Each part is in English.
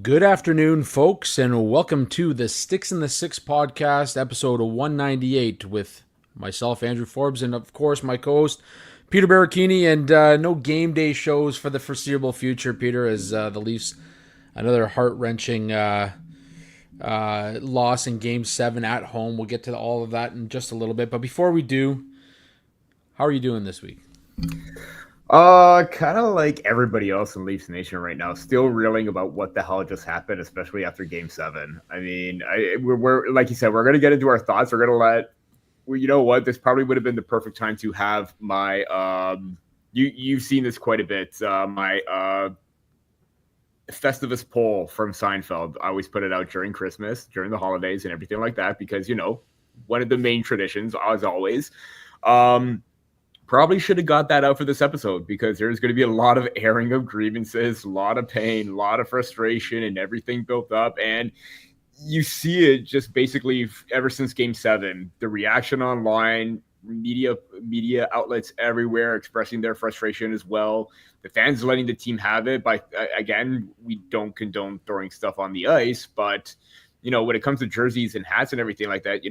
Good afternoon, folks, and welcome to the Sticks in the Six podcast, episode 198, with myself, Andrew Forbes, and of course, my co host, Peter Barricchini. And no game day shows for the foreseeable future, Peter, as the Leafs, another heart wrenching loss in game 7 at home. We'll get to all of that in just a little bit. But before we do, how are you doing this week? Kind of like everybody else in Leafs Nation right now, still reeling about what the hell just happened, especially after Game 7. I mean, we're like you said, we're gonna get into our thoughts. We're gonna you know what? This probably would have been the perfect time to have my you've seen this quite a bit. My Festivus poll from Seinfeld. I always put it out during Christmas, during the holidays, and everything like that because one of the main traditions, as always. Probably should have got that out for this episode because there's going to be a lot of airing of grievances, a lot of pain, a lot of frustration, and everything built up. And you see it just basically ever since Game 7, the reaction online, media outlets everywhere expressing their frustration as well. The fans letting the team have it. But again, we don't condone throwing stuff on the ice, but when it comes to jerseys and hats and everything like that,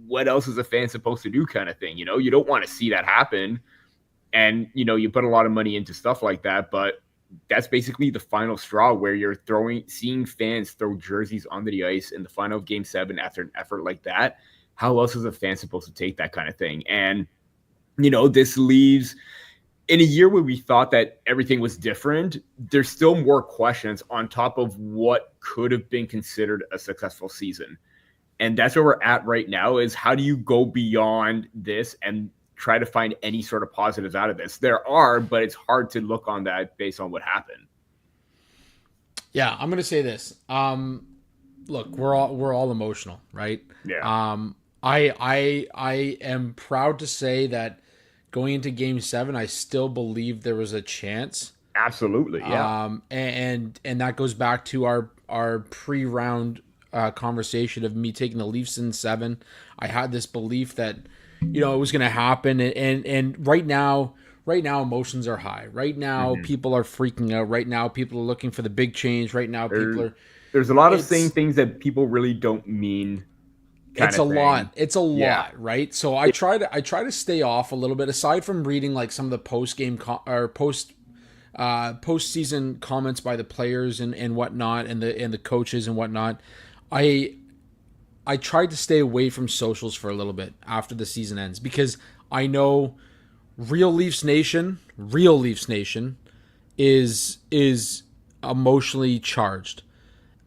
what else is a fan supposed to do kind of thing? You don't want to see that happen. And, you put a lot of money into stuff like that, but that's basically the final straw where you're seeing fans throw jerseys onto the ice in the final of Game 7 after an effort like that. How else is a fan supposed to take that kind of thing? And, this leaves in a year where we thought that everything was different. There's still more questions on top of what could have been considered a successful season. And that's where we're at right now is how do you go beyond this and try to find any sort of positives out of this? There are, but it's hard to look on that based on what happened. Yeah, I'm going to say this. Look, we're all emotional, right? Yeah. I am proud to say that going into Game 7, I still believe there was a chance. Absolutely, yeah. And that goes back to our pre-round conversation of me taking the Leafs in 7. I had this belief that it was going to happen, and right now emotions are high. Right now, people are freaking out. Right now, people are looking for the big change. Right now, there's a lot of saying things that people really don't mean. It's a lot. It's a lot, right? So I try to stay off a little bit. Aside from reading like some of the postseason comments by the players and whatnot, and the coaches and whatnot. I tried to stay away from socials for a little bit after the season ends because I know real Leafs Nation is emotionally charged.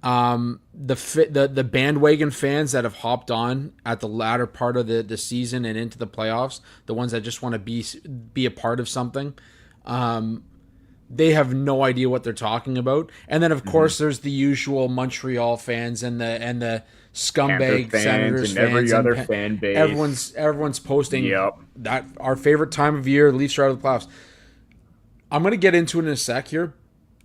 The bandwagon fans that have hopped on at the latter part of the season and into the playoffs, the ones that just want to be a part of something, they have no idea what they're talking about. And then, of course, there's the usual Montreal fans and the scumbag Senators and every other fan base. Everyone's posting that our favorite time of year, the Leafs are out of the playoffs. I'm going to get into it in a sec here,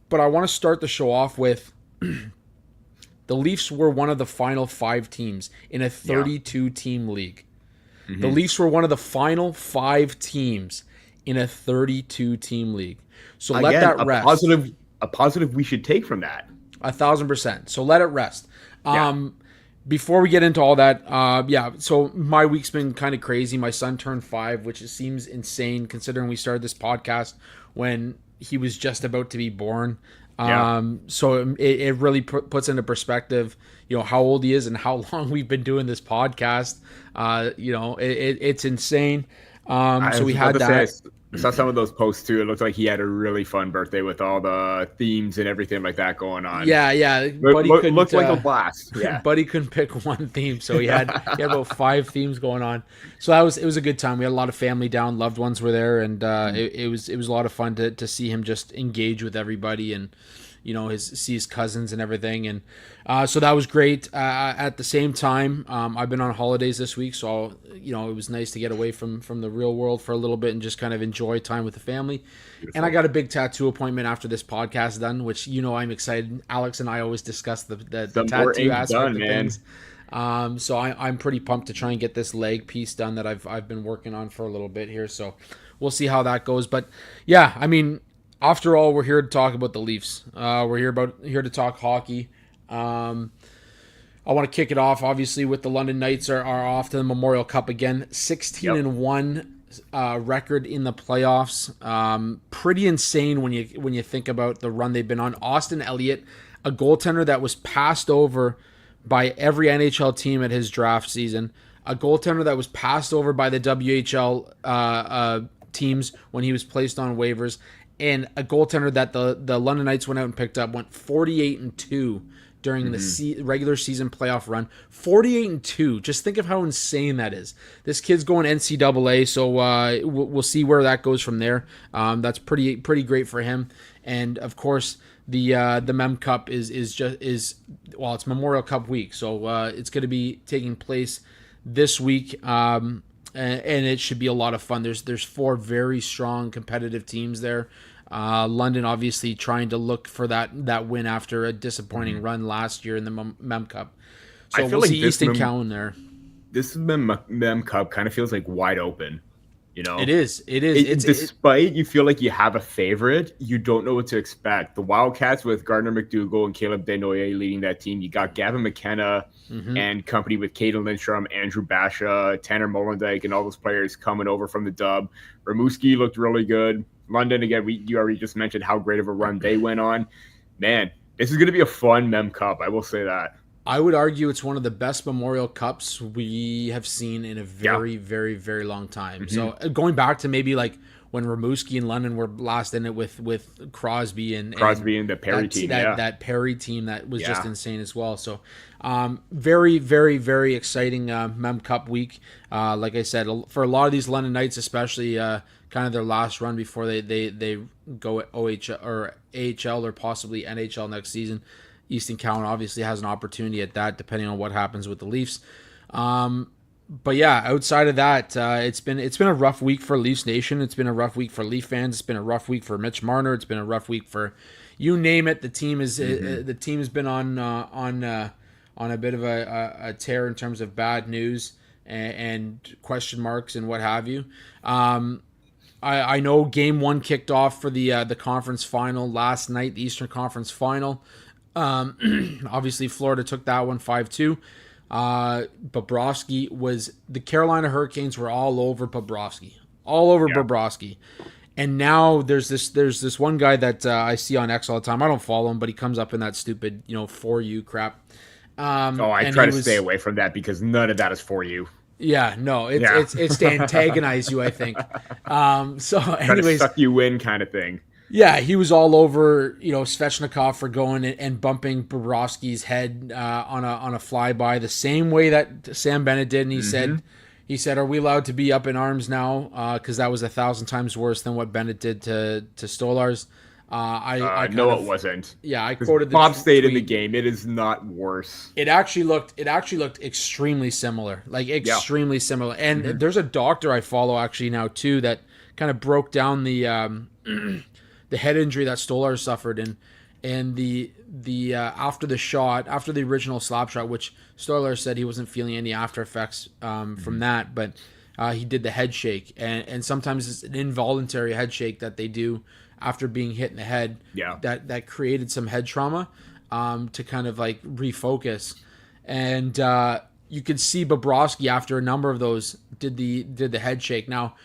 but I want to start the show off with the Leafs were one of the final 5 teams in a 32-team league. The Leafs were one of the final 5 teams in a 32-team league. So let that rest. A positive we should take from that. 1,000%. So let it rest. Before we get into all that, so my week's been kind of crazy. My son turned 5, which seems insane considering we started this podcast when he was just about to be born. So it really puts into perspective, how old he is and how long we've been doing this podcast. It's insane. So we had that. I saw some of those posts too. It looked like he had a really fun birthday with all the themes and everything like that going on. Yeah. Buddy looked like a blast. Yeah. Buddy couldn't pick one theme, so he had about 5 themes going on. So it was a good time. We had a lot of family down, loved ones were there, and it was a lot of fun to see him just engage with everybody and see his cousins and everything. And so that was great. At the same time, I've been on holidays this week, so it was nice to get away from the real world for a little bit and just kind of enjoy time with the family. Beautiful. And I got a big tattoo appointment after this podcast done, which I'm excited. Alex and I always discuss the tattoo aspect of things. So I'm pretty pumped to try and get this leg piece done that I've been working on for a little bit here. So we'll see how that goes. But yeah, I mean, after all, we're here to talk about the Leafs. We're here to talk hockey. Um, I want to kick it off, obviously, with the London Knights are off to the Memorial Cup again. 16 Yep. and 1 record in the playoffs. Pretty insane when you think about the run they've been on. Austin Elliott, a goaltender that was passed over by every NHL team at his draft season, a goaltender that was passed over by the WHL teams when he was placed on waivers, and a goaltender that the London Knights went out and picked up, went 48-2 during the regular season playoff run. 48-2. Just think of how insane that is. This kid's going NCAA, so we'll see where that goes from there. That's pretty great for him. And of course, the Mem Cup is it's Memorial Cup week, so it's going to be taking place this week. And it should be a lot of fun. There's 4 very strong competitive teams there. London obviously trying to look for that win after a disappointing run last year in the Mem Cup. So I feel we'll like see Easton Cowan there. This Mem Cup kind of feels like wide open. It is. Despite you feel like you have a favorite, you don't know what to expect. The Wildcats with Gardner McDougall and Caleb Desnoyers leading that team. You got Gavin McKenna and company with Caden Lindstrom, Andrew Basha, Tanner Molendyke, and all those players coming over from the dub. Rimouski looked really good. London, again, you already just mentioned how great of a run they went on. Man, this is going to be a fun Mem Cup. I will say that. I would argue it's one of the best Memorial Cups we have seen in a very, very, very long time. So going back to maybe like when Rimouski and London were last in it with Crosby and the Perry team. That Perry team that was just insane as well. So very, very, very exciting Mem Cup week. Like I said, for a lot of these London Knights, especially kind of their last run before they go OHL or AHL or possibly NHL next season. Easton Cowan obviously has an opportunity at that, depending on what happens with the Leafs. But yeah, outside of that, it's been a rough week for Leafs Nation. It's been a rough week for Leaf fans. It's been a rough week for Mitch Marner. It's been a rough week for you name it. The team has been on a bit of a tear in terms of bad news and question marks and what have you. I know Game 1 kicked off for the conference final last night, the Eastern Conference final. Obviously, Florida took that one 5-2. The Carolina Hurricanes were all over Bobrovsky. Bobrovsky. And now there's this one guy that I see on X all the time. I don't follow him, but he comes up in that stupid, for you crap. I try to stay away from that because none of that is for you. Yeah, no, it's to antagonize you, I think. So anyways, suck you in kind of thing. Yeah, he was all over, Svechnikov for going and bumping Bobrovsky's head on a flyby the same way that Sam Bennett did, and he said, "Are we allowed to be up in arms now?" Because that was 1,000 times worse than what Bennett did to Stolarz. It wasn't. Yeah, I quoted Bob stayed in the game. It is not worse. It actually looked extremely similar, extremely similar. And there's a doctor I follow actually now too that kind of broke down the head injury that Stolarz suffered and the after the original slap shot, which Stolarz said he wasn't feeling any after effects from that, but he did the head shake, and sometimes it's an involuntary head shake that they do after being hit in the head. That created some head trauma to kind of like refocus, and you could see Bobrovsky after a number of those did the head shake. Now,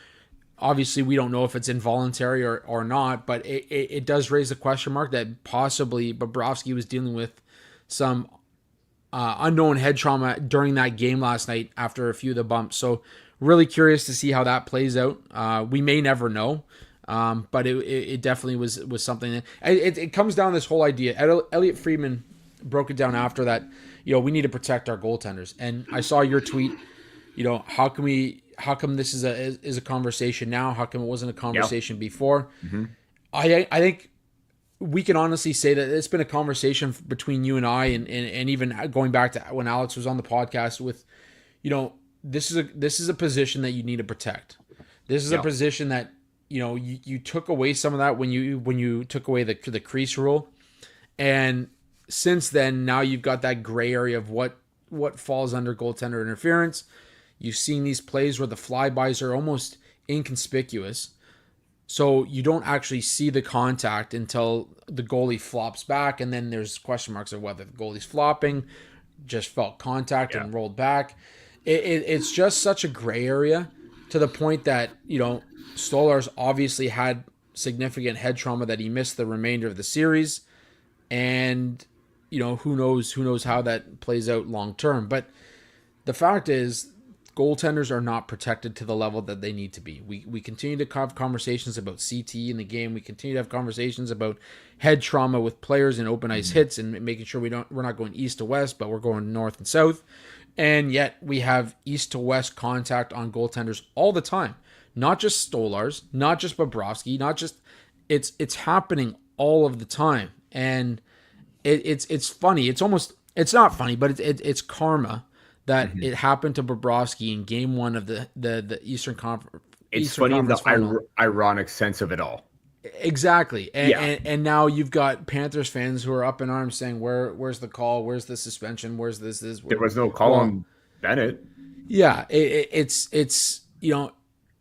obviously, we don't know if it's involuntary or not, but it does raise the question mark that possibly Bobrovsky was dealing with some unknown head trauma during that game last night after a few of the bumps. So really curious to see how that plays out. We may never know, but it definitely was something that it comes down to this whole idea. Elliot Friedman broke it down after that. We need to protect our goaltenders. And I saw your tweet. How come this is a conversation now? How come it wasn't a conversation before? I think we can honestly say that it's been a conversation between you and I, and even going back to when Alex was on the podcast with, this is a position that you need to protect. This is a position that you took away some of that when you took away the crease rule, and since then now you've got that gray area of what falls under goaltender interference. You've seen these plays where the flybys are almost inconspicuous. So you don't actually see the contact until the goalie flops back, and then there's question marks of whether the goalie's flopping, just felt contact Yeah. and rolled back. It's just such a gray area to the point that, Stolarz obviously had significant head trauma that he missed the remainder of the series, and who knows how that plays out long term. But the fact is, goaltenders are not protected to the level that they need to be. We continue to have conversations about CT in the game. We continue to have conversations about head trauma with players in open ice hits and making sure we're not going east to west, but we're going north and south. And yet we have east to west contact on goaltenders all the time. Not just Stolarz, not just Bobrovsky, not just it's happening all of the time. And it's funny. It's not funny, but it's karma that Mhm. it happened to Bobrovsky in Game 1 of the Eastern Conference. It's Eastern funny in the Conference Final. ironic sense of it all. Exactly, and, Yeah. and now you've got Panthers fans who are up in arms saying, where's the call? Where's the suspension? Where's this? There was no call Well, on Bennett. yeah, it's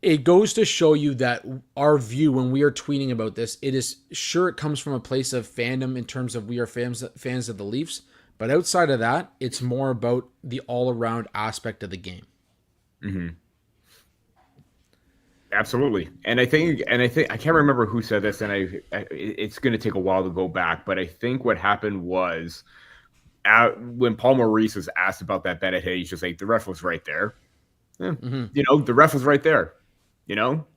it goes to show you that our view when we are tweeting about this, it comes from a place of fandom in terms of we are fans of the Leafs, but outside of that, it's more about the all around aspect of the game. Mm-hmm. Absolutely. And I can't remember who said this, and it's going to take a while to go back, but I think what happened was when Paul Maurice was asked about that Bennett hit, he's just like, the ref was right there. Yeah. Mm-hmm. The ref was right there.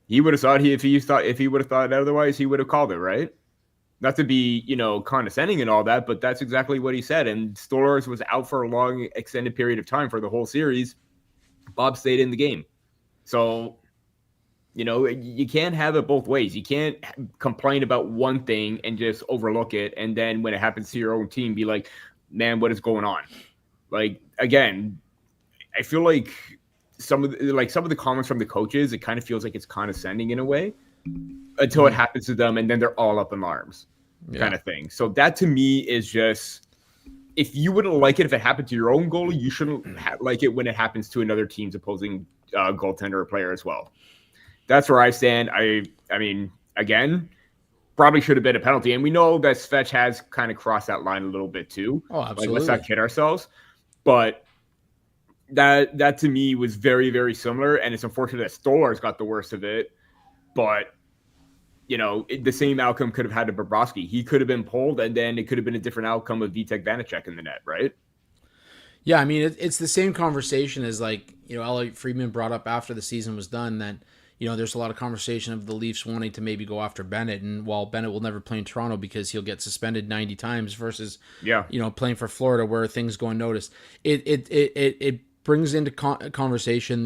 He would have thought if he would have thought otherwise, he would have called it, right? Not to be, condescending and all that, but that's exactly what he said. And Stolarz was out for a long, extended period of time for the whole series. Bob stayed in the game. So, you can't have it both ways. You can't complain about one thing and just overlook it. And then when it happens to your own team, be like, man, what is going on? Like, again, I feel like some of the comments from the coaches, it kind of feels like it's condescending in a way until it happens to them. And then they're all up in arms kind of thing. So that to me is just, if you wouldn't like it if it happened to your own goalie, you shouldn't like it when it happens to another team's opposing goaltender or player as well. That's where I stand. I mean, again, probably should have been a penalty. And we know that Svetch has kind of crossed that line a little bit too. Oh, absolutely. Like, let's not kid ourselves. But that to me was very, very similar. And it's unfortunate that Stolarz got the worst of it. But, the same outcome could have had to Bobrovsky. He could have been pulled, and then it could have been a different outcome with Vitek Vanacek in the net, right? Yeah, I mean, it's the same conversation as Elliot Friedman brought up after the season was done that, there's a lot of conversation of the Leafs wanting to maybe go after Bennett, and while Bennett will never play in Toronto because he'll get suspended 90 times versus, playing for Florida where things go unnoticed. It brings into conversation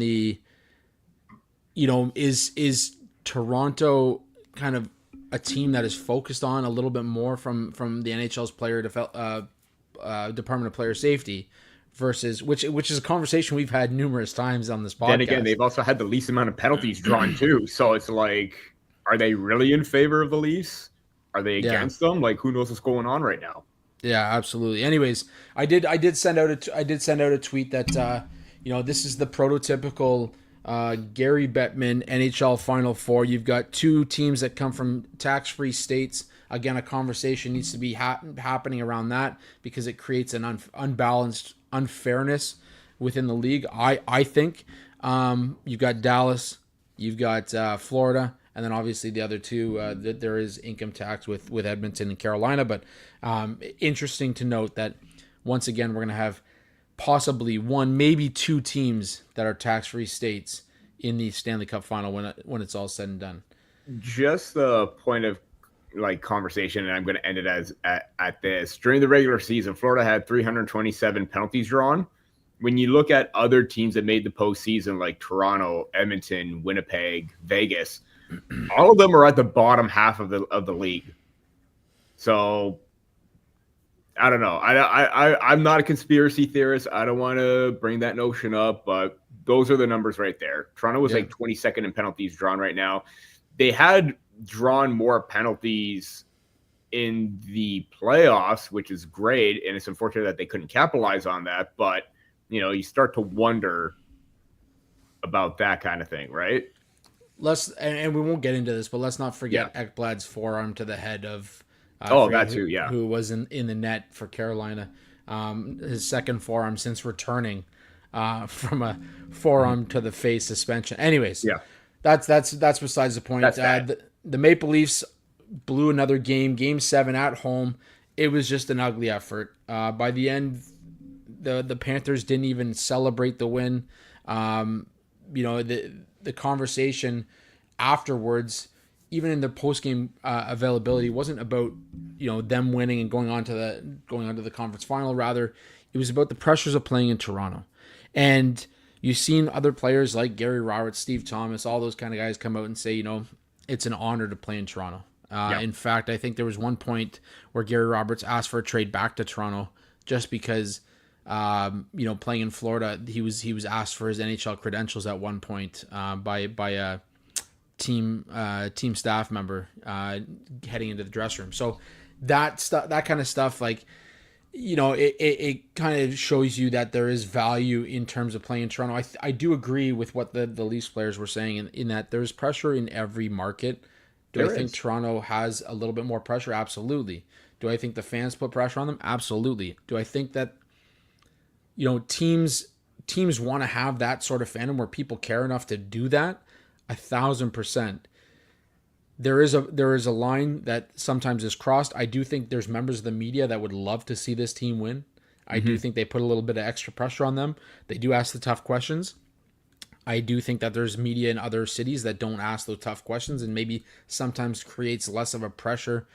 is Toronto kind of a team that is focused on a little bit more from the NHL's Department of Player Safety versus which is a conversation we've had numerous times on this podcast. Then again, they've also had the least amount of penalties drawn too. So it's like, are they really in favor of the Leafs? Are they against them? Like, who knows what's going on right now? Yeah, absolutely. Anyways, I did send out a tweet that this is the prototypical Gary Bettman NHL Final Four. You've got two teams that come from tax-free states. Again, a conversation needs to be happening around that because it creates an unbalanced unfairness within the league. I think you've got Dallas, you've got Florida, and then obviously the other two. There is income tax with Edmonton and Carolina. But interesting to note that once again we're going to have possibly one, maybe two teams that are tax-free states in the Stanley Cup final when it's all said and done. Just the point of conversation, and I'm going to end it at this. During the regular season, Florida had 327 penalties drawn. When you look at other teams that made the postseason, like Toronto, Edmonton, Winnipeg, Vegas, all of them are at the bottom half of the league. So I don't know. I'm not a conspiracy theorist. I don't want to bring that notion up, but those are the numbers right there. Toronto was 22nd in penalties drawn right now. They had drawn more penalties in the playoffs, which is great, and it's unfortunate that they couldn't capitalize on that. But you start to wonder about that kind of thing, right? and we won't get into this, but let's not Yeah. forget Ekblad's forearm to the head of I Oh, forget that too. Yeah. who was in the net for Carolina. His second forearm since returning from a Mhm. forearm to the face suspension. Anyways, Yeah. that's besides the point. That's bad. The Maple Leafs blew another game 7 at home. It was just an ugly effort. By the end, the Panthers didn't even celebrate the win. Um, the conversation afterwards, even in their post game availability, wasn't about them winning and going on to the conference final. Rather, it was about the pressures of playing in Toronto, and you've seen other players like Gary Roberts, Steve Thomas, all those kind of guys come out and say, it's an honor to play in Toronto. Yeah. In fact, I think there was one point where Gary Roberts asked for a trade back to Toronto just because playing in Florida, he was asked for his NHL credentials at one point by a team staff member heading into the dressing room. So that kind of stuff, like it kind of shows you that there is value in terms of playing in Toronto. I do agree with what the Leafs players were saying in that there's pressure in every market. Do I There think is. Toronto has a little bit more pressure? Absolutely. Do I think the fans put pressure on them? Absolutely. Do I think that teams want to have that sort of fandom where people care enough to do that? 1,000%. There is a line that sometimes is crossed. I do think there's members of the media that would love to see this team win. I do Hmm. think they put a little bit of extra pressure on them. They do ask the tough questions. I do think that there's media in other cities that don't ask those tough questions and maybe sometimes creates less of a pressure.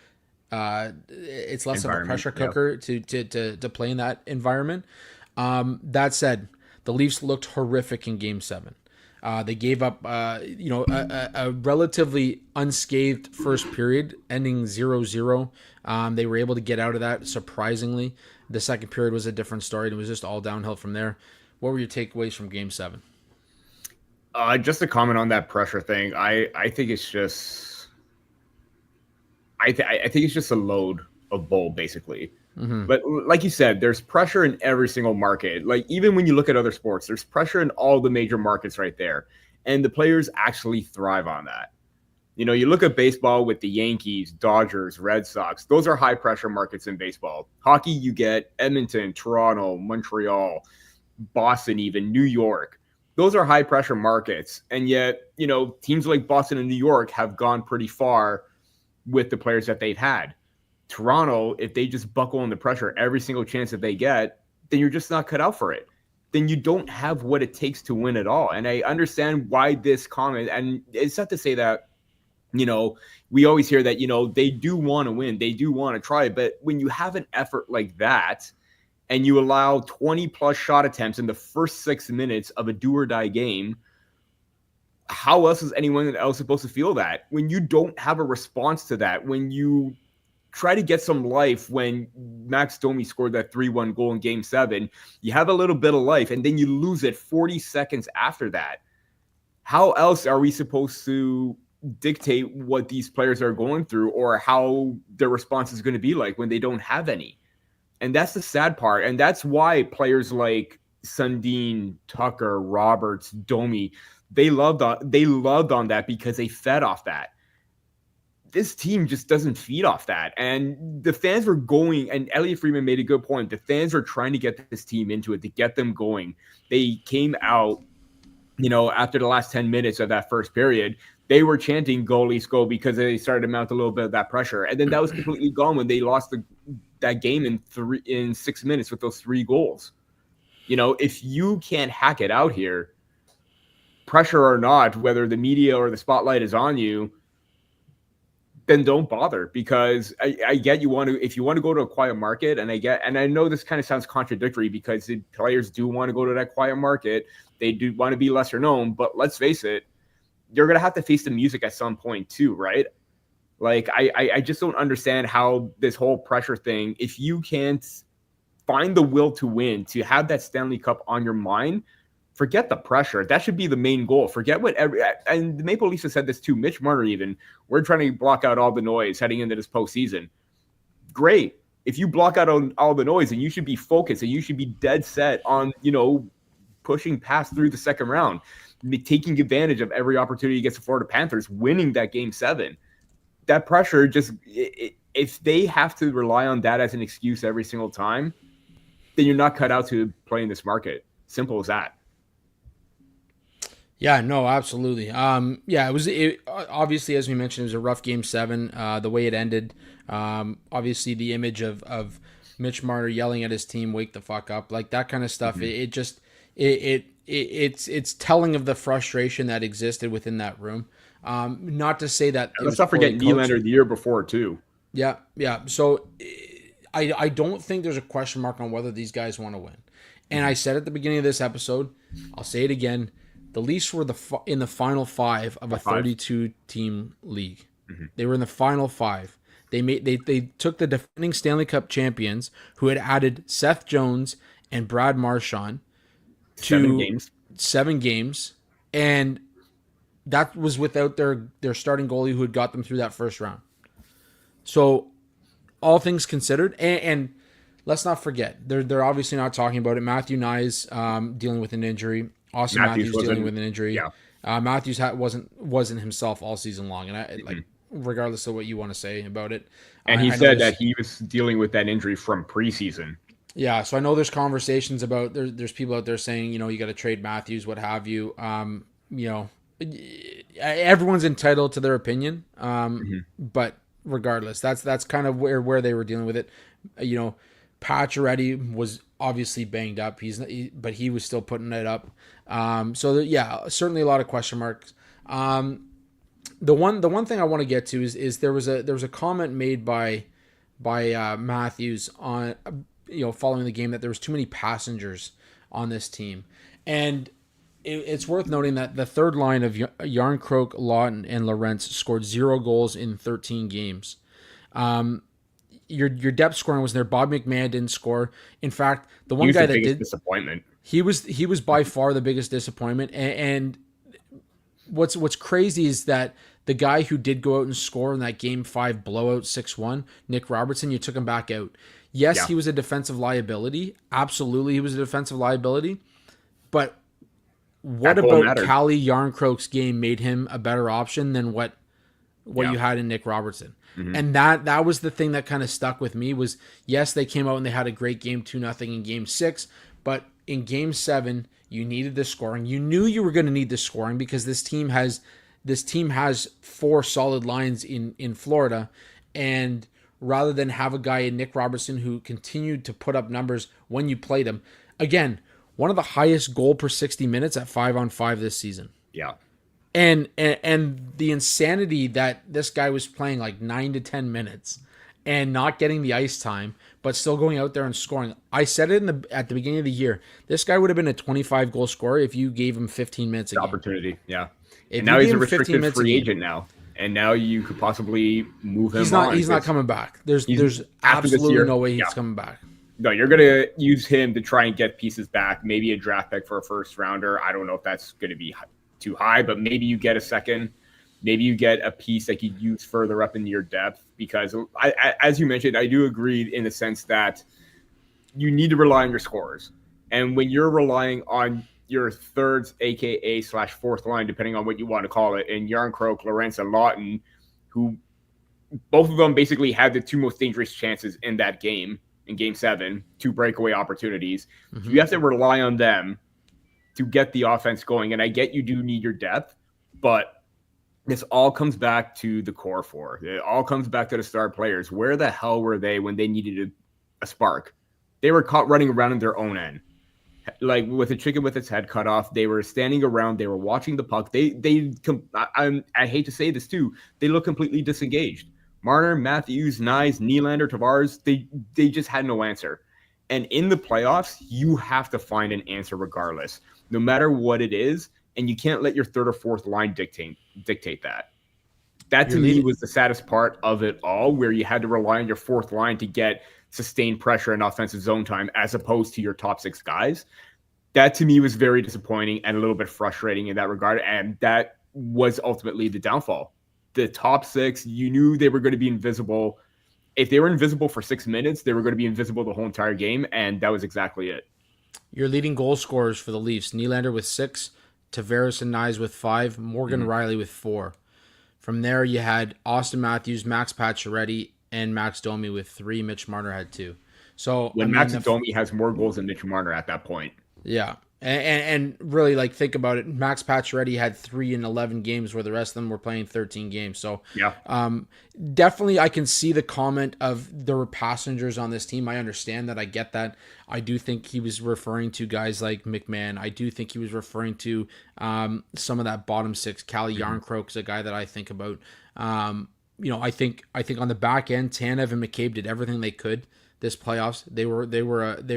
It's less of a Environment. pressure Yeah. cooker to play in that environment. That said, the Leafs looked horrific in Game 7. They gave up, a relatively unscathed first period, ending 0-0. They were able to get out of that surprisingly. The second period was a different story. And it was just all downhill from there. What were your takeaways from Game 7? Just to comment on that pressure thing, I think it's just I think it's just a load of bull basically. Mm-hmm. But like you said, there's pressure in every single market. Like even when you look at other sports, there's pressure in all the major markets right there, and the players actually thrive on that. You look at baseball with the Yankees, Dodgers, Red Sox. Those are high pressure markets in baseball. Hockey, you get Edmonton, Toronto, Montreal, Boston, even New York. Those are high pressure markets. And yet, teams like Boston and New York have gone pretty far with the players that they've had. Toronto, if they just buckle under pressure every single chance that they get, then you're just not cut out for it. Then you don't have what it takes to win at all. And I understand why this comment, and it's not to say that, we always hear that, they do want to win, they do want to try, but when you have an effort like that, and you allow 20 plus shot attempts in the first 6 minutes of a do or die game, how else is anyone else supposed to feel that? When you don't have a response to that, when you try to get some life, when Max Domi scored that 3-1 goal in Game 7, you have a little bit of life, and then you lose it 40 seconds after that. How else are we supposed to dictate what these players are going through or how their response is going to be like when they don't have any? And that's the sad part. And that's why players like Sundin, Tucker, Roberts, Domi, they loved on that because they fed off that. This team just doesn't feed off that. And the fans were going, and Elliot Friedman made a good point. The fans are trying to get this team into it, to get them going. They came out, after the last 10 minutes of that first period, they were chanting goalies go because they started to mount a little bit of that pressure. And then that was completely gone when they lost that game in 6 minutes with those 3 goals. If you can't hack it out here, pressure or not, whether the media or the spotlight is on you, then don't bother, because I get if you want to go to a quiet market, and I know this kind of sounds contradictory because the players do want to go to that quiet market. They do want to be lesser known, but let's face it, you're going to have to face the music at some point too, right? Like, I just don't understand how this whole pressure thing, if you can't find the will to win, to have that Stanley Cup on your mind, forget the pressure. That should be the main goal. Forget and the Maple Leafs have said this too. Mitch Marner even, we're trying to block out all the noise heading into this postseason. Great. If you block out all the noise, then you should be focused and you should be dead set on, pushing past through the second round, taking advantage of every opportunity against the Florida Panthers, winning that game 7. That pressure just, if they have to rely on that as an excuse every single time, then you're not cut out to play in this market. Simple as that. Yeah, no, absolutely. Yeah, obviously, as we mentioned, it was a rough game 7. The way it ended, obviously, the image of Mitch Marner yelling at his team, "Wake the fuck up!" like that kind of stuff. It's telling of the frustration that existed within that room. Not to say that let's not forget Nylander the year before too. Yeah. So I don't think there's a question mark on whether these guys want to win. And I said at the beginning of this episode, I'll say it again. The Leafs were in the final 5 of a 32 team league. Mm-hmm. They were in the final 5. They took the defending Stanley Cup champions, who had added Seth Jones and Brad Marchand to 7 games, and that was without their starting goalie who had got them through that first round. So, all things considered, and let's not forget, they're obviously not talking about it. Matthew Knies dealing with an injury. Austin Matthews dealing with an injury. Yeah. Matthews wasn't himself all season long, and regardless of what you want to say about it. And he said that he was dealing with that injury from preseason. Yeah, so I know there's conversations about there's people out there saying, you got to trade Matthews, what have you. Everyone's entitled to their opinion, but regardless, that's kind of where they were dealing with it. Pacioretty was obviously banged up. But he was still putting it up. Certainly a lot of question marks. The one thing I want to get to is there was a comment made by Matthews on following the game that there was too many passengers on this team, and it's worth noting that the third line of Yarncroke, Lawton, and Lorentz scored 0 goals in 13 games. Your depth scoring was there. Bob McMahon didn't score. In fact, the one guy that did, disappointment. He was by far the biggest disappointment. And what's crazy is that the guy who did go out and score in that Game 5 blowout 6-1, Nick Robertson, you took him back out. Yes, he was a defensive liability. Absolutely, he was a defensive liability. But what about Calle Yarncroke's game made him a better option than what you had in Nick Robertson? Mm-hmm. And that was the thing that kind of stuck with me was, yes, they came out and they had a great game 2-0 in Game 6, but in Game 7, you needed the scoring. You knew you were going to need the scoring because this team has 4 solid lines in Florida, and rather than have a guy in Nick Robertson who continued to put up numbers when you played him, again, one of the highest goal per 60 minutes at 5-on-5 this season. Yeah. And the insanity that this guy was playing like 9 to 10 minutes and not getting the ice time, but still going out there and scoring. I said it at the beginning of the year. This guy would have been a 25 goal scorer if you gave him 15 minutes a game. Opportunity, yeah. And now he's a restricted free agent now. And now you could possibly move him on. He's not coming back. There's absolutely no way he's coming back. No, you're going to use him to try and get pieces back. Maybe a draft pick for a first rounder. I don't know if that's going to be too high, but maybe you get a second. Maybe you get a piece that you use further up into your depth, because as you mentioned, I do agree in the sense that you need to rely on your scorers. And when you're relying on your thirds, aka / fourth line, depending on what you want to call it, and Yarncroke, Lorentz, and Lawton, who both of them basically had the 2 most dangerous chances in that game, in Game 7, 2 breakaway opportunities. Mm-hmm. You have to rely on them to get the offense going. And I get you do need your depth, but this all comes back to the core 4. It all comes back to the star players. Where the hell were they when they needed a spark? They were caught running around in their own end. Like with a chicken with its head cut off, they were standing around. They were watching the puck. I hate to say this too. They look completely disengaged. Marner, Matthews, Knies, Nylander, Tavares, they just had no answer. And in the playoffs, you have to find an answer regardless, no matter what it is. And you can't let your third or fourth line dictate that. That to me was the saddest part of it all, where you had to rely on your fourth line to get sustained pressure and offensive zone time as opposed to your top 6 guys. That to me was very disappointing and a little bit frustrating in that regard. And that was ultimately the downfall. The top 6, you knew they were going to be invisible. If they were invisible for 6 minutes, they were going to be invisible the whole entire game. And that was exactly it. Your leading goal scorers for the Leafs: Nylander with 6, Tavares and Nyes with 5, Morgan Riley with 4. From there, you had Austin Matthews, Max Pacioretty, and Max Domi with 3. Mitch Marner had 2. So I When mean, Max Domi has more goals than Mitch Marner at that point. yeah. And really, like, think about it. Max Pacioretty had 3 in 11 games, where the rest of them were playing 13 games. So, Yeah. definitely, I can see the comment of there were passengers on this team. I understand that. I get that. I do think he was referring to guys like McMahon. I do think he was referring to some of that bottom six. Calle Yarncroke is a guy that I think about. I think on the back end, Tanev and McCabe did everything they could this playoffs. They were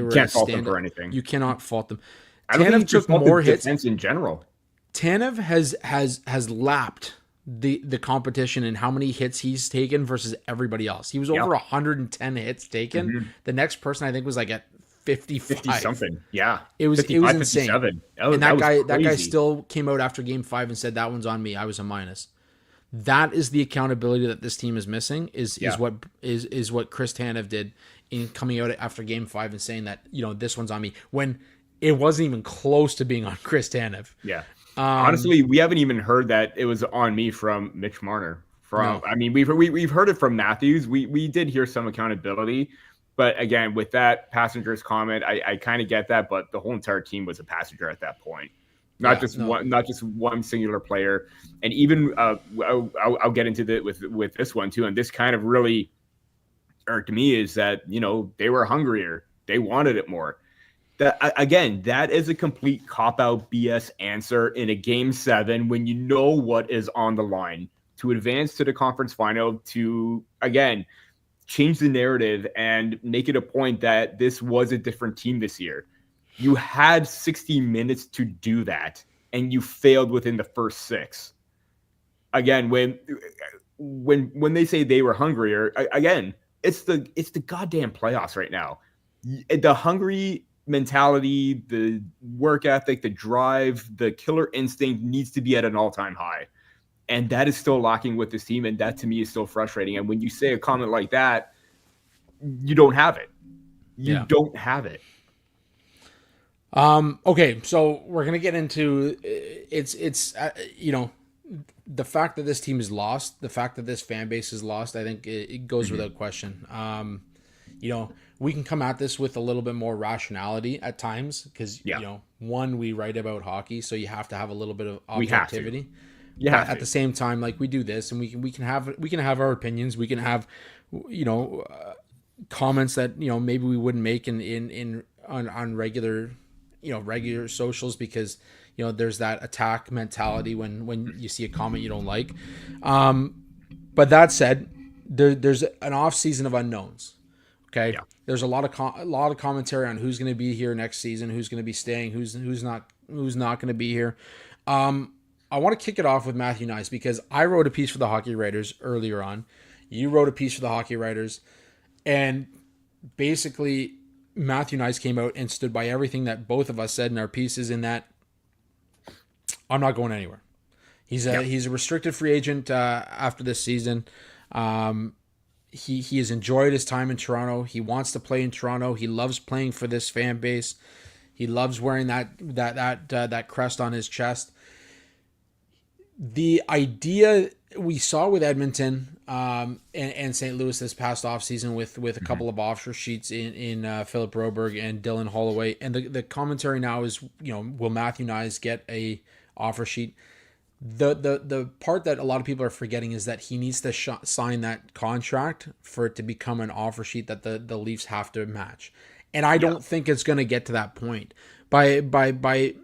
Can't fault them for anything. You cannot fault them. I don't think Tanev took more hits in general. Tanev has lapped the competition in how many hits he's taken versus everybody else. He was over 110 hits taken. The next person I think was like at 55. 50 something. Yeah. It was insane. And that guy still came out after game 5 and said, that one's on me. I was a minus. That is the accountability that this team is missing is what Chris Tanev did in coming out after game 5 and saying that, this one's on me, when it wasn't even close to being on Chris Tanev. Yeah. Honestly, we haven't even heard that it was on me from Mitch Marner. I mean, we've heard it from Matthews. We did hear some accountability, but again, with that passenger's comment, I kind of get that, but the whole entire team was a passenger at that point. Not just one singular player. And even I'll get into that with this one too. And this kind of really irked me is that, they were hungrier. They wanted it more. That is a complete cop-out BS answer in a game 7 when you know what is on the line to advance to the conference final, to, again, change the narrative and make it a point that this was a different team this year. You had 60 minutes to do that, and you failed within the first 6. Again, when they say they were hungrier, again, it's the goddamn playoffs right now. The hungry mentality, the work ethic, the drive, the killer instinct needs to be at an all-time high. And that is still lacking with this team, and that to me is still frustrating. And when you say a comment like that, you don't have it. You don't have it. Okay, so we're gonna get into the fact that this team is lost, the fact that this fan base is lost. I think it goes without question. We can come at this with a little bit more rationality at times because one, we write about hockey, so you have to have a little bit of objectivity. At the same time, like, we do this, and we can have our opinions. We can have comments that maybe we wouldn't make on regular regular socials, because there's that attack mentality when you see a comment you don't like. But that said, there's an off season of unknowns. Okay. Yeah. There's a lot of commentary on who's going to be here next season, who's going to be staying, who's not going to be here. I want to kick it off with Matthew Nyes, because I wrote a piece for the Hockey Writers earlier on. You wrote a piece for the Hockey Writers, and basically Matthew Nyes came out and stood by everything that both of us said in our pieces, in that I'm not going anywhere. He's a restricted free agent after this season. He has enjoyed his time in Toronto. He wants to play in Toronto. He loves playing for this fan base. He loves wearing that crest on his chest. The idea we saw with Edmonton and St. Louis this past offseason with a couple of offer sheets in Philip Broberg and Dylan Holloway, and the commentary now is, will Matthew Nyes get a offer sheet? The part that a lot of people are forgetting is that he needs to sign that contract for it to become an offer sheet that the Leafs have to match. And I don't think it's going to get to that point. By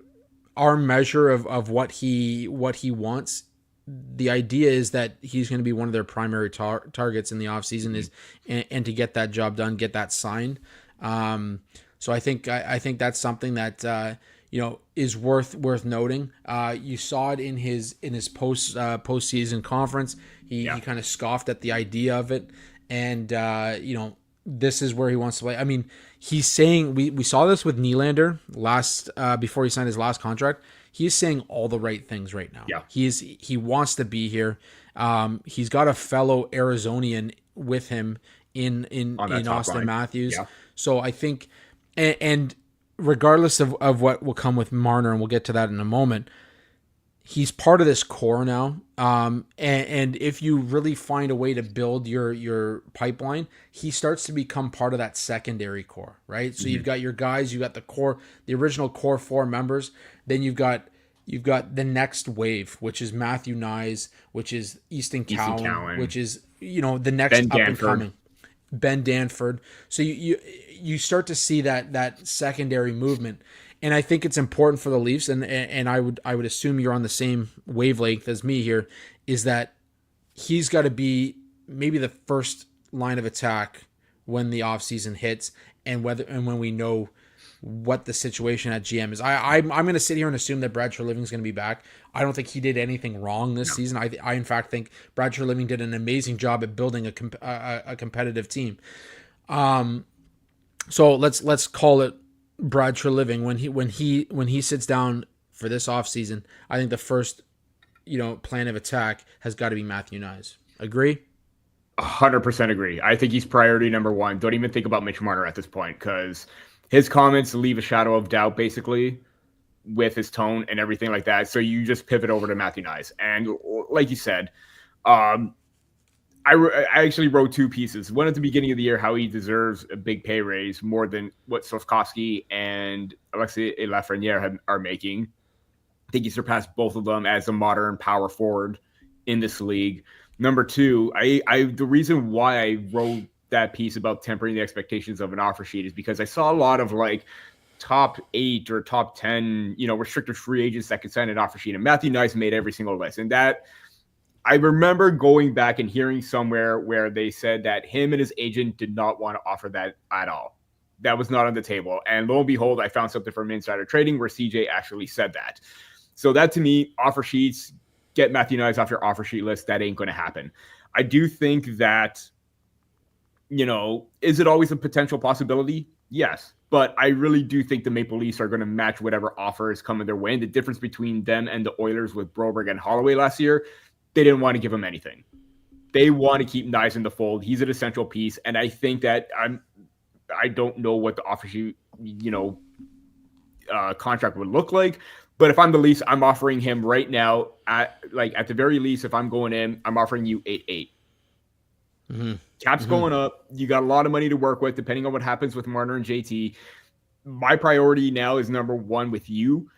our measure of what he wants, the idea is that he's going to be one of their primary targets in the offseason, is and to get that job done, get that signed. So I think that's something that is worth noting. You saw it in his postseason conference. He kind of scoffed at the idea of it, and this is where he wants to play. I mean, he's saying, we saw this with Nylander before he signed his last contract. He's saying all the right things right now. Yeah. He wants to be here. He's got a fellow Arizonian with him in Austin Matthews. Yeah. So I think, and regardless of what will come with Marner, and we'll get to that in a moment, he's part of this core now. And if you really find a way to build your pipeline, he starts to become part of that secondary core, right? So you've got your guys, you got the core, the original core four members. Then you've got the next wave, which is Matthew Nyes, which is Easton Cowan, which is the next Ben up and Danford. coming Ben Danford. So you start to see that secondary movement. And I think it's important for the Leafs, and I would assume you're on the same wavelength as me here, is that he's got to be maybe the first line of attack when the offseason hits, and when we know what the situation at GM is. I'm going to sit here and assume that Brad Treliving is going to be back. I don't think he did anything wrong this season. I in fact think Brad Treliving did an amazing job at building a competitive team. So let's call it Brad Treliving when he sits down for this offseason. I think the first plan of attack has got to be Matthew Nyes. Agree? 100% agree. I think he's priority number one. Don't even think about Mitch Marner at this point, because his comments leave a shadow of doubt, basically, with his tone and everything like that. So you just pivot over to Matthew Nyes. And like you said, I actually wrote two pieces. One at the beginning of the year, how he deserves a big pay raise more than what Slavkovsky and Alexei Lafreniere are making. I think he surpassed both of them as a modern power forward in this league. Number two, the reason why I wrote that piece about tempering the expectations of an offer sheet is because I saw a lot of like top 8 or top 10, restricted free agents that could sign an offer sheet. And Matthew Nyes made every single list. And that, I remember going back and hearing somewhere where they said that him and his agent did not want to offer that at all. That was not on the table. And lo and behold, I found something from Insider Trading where CJ actually said that. So that, to me, offer sheets, get Matthew Nyes off your offer sheet list. That ain't going to happen. I do think that, is it always a potential possibility? Yes. But I really do think the Maple Leafs are going to match whatever offer is coming their way. And the difference between them and the Oilers with Broberg and Holloway last year, they didn't want to give him anything. They want to keep Nyes in the fold. He's an essential piece. And I think that I don't know what the offer sheet, contract would look like. But if I'm the Leafs, I'm offering him right now at the very least, if I'm going in, I'm offering you 8-8. Mm-hmm. Cap's going up. You got a lot of money to work with, depending on what happens with Marner and JT. My priority now is number one with you.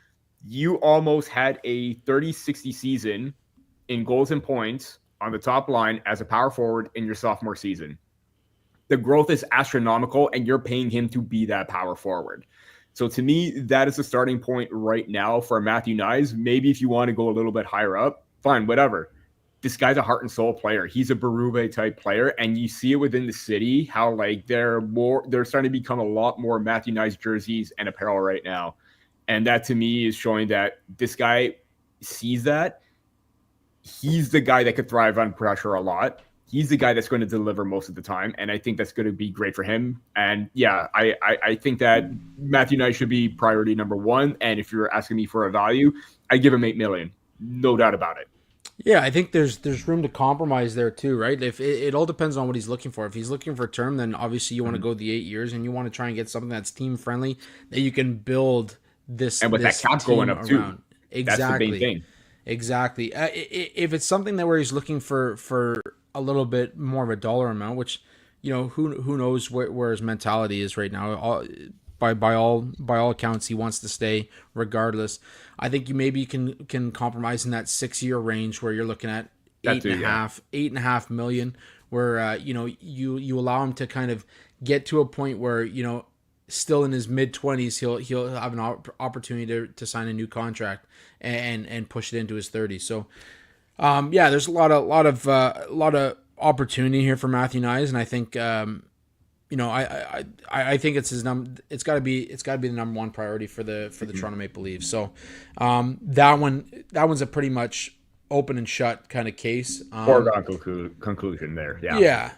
You almost had a 30-60 season in goals and points on the top line as a power forward in your sophomore season. The growth is astronomical, and you're paying him to be that power forward. So to me, that is the starting point right now for Matthew Nyes. Maybe if you want to go a little bit higher up, fine, whatever. This guy's a heart and soul player. He's a Berube type player, and you see it within the city how they're starting to become a lot more Matthew Nyes jerseys and apparel right now. And that to me is showing that this guy sees that. He's the guy that could thrive on pressure a lot. He's the guy that's going to deliver most of the time, and I think that's going to be great for him. And yeah, I think that Matthew Nyes should be priority number one. And if you're asking me for a value, I'd give him $8 million, no doubt about it. Yeah, I think there's room to compromise there too, right? If it all depends on what he's looking for. If he's looking for a term, then obviously you want to go the 8 years, and you want to try and get something that's team friendly that you can build this. And with this that cap going up too, exactly. That's the big thing. Exactly. If it's something that where he's looking for a little bit more of a dollar amount, which who knows where his mentality is right now. By all accounts, he wants to stay regardless. I think you maybe can compromise in that 6-year range where you're looking at $8.5 million, where you allow him to kind of get to a point where still in his mid-20s he'll have an opportunity to sign a new contract and push it into his 30s. So there's a lot of opportunity here for Matthew Nyes, and I think I think it's it's got to be the number one priority for the Toronto Maple Leafs. So that one's a pretty much open and shut kind of case. Foregone conclusion there. Yeah.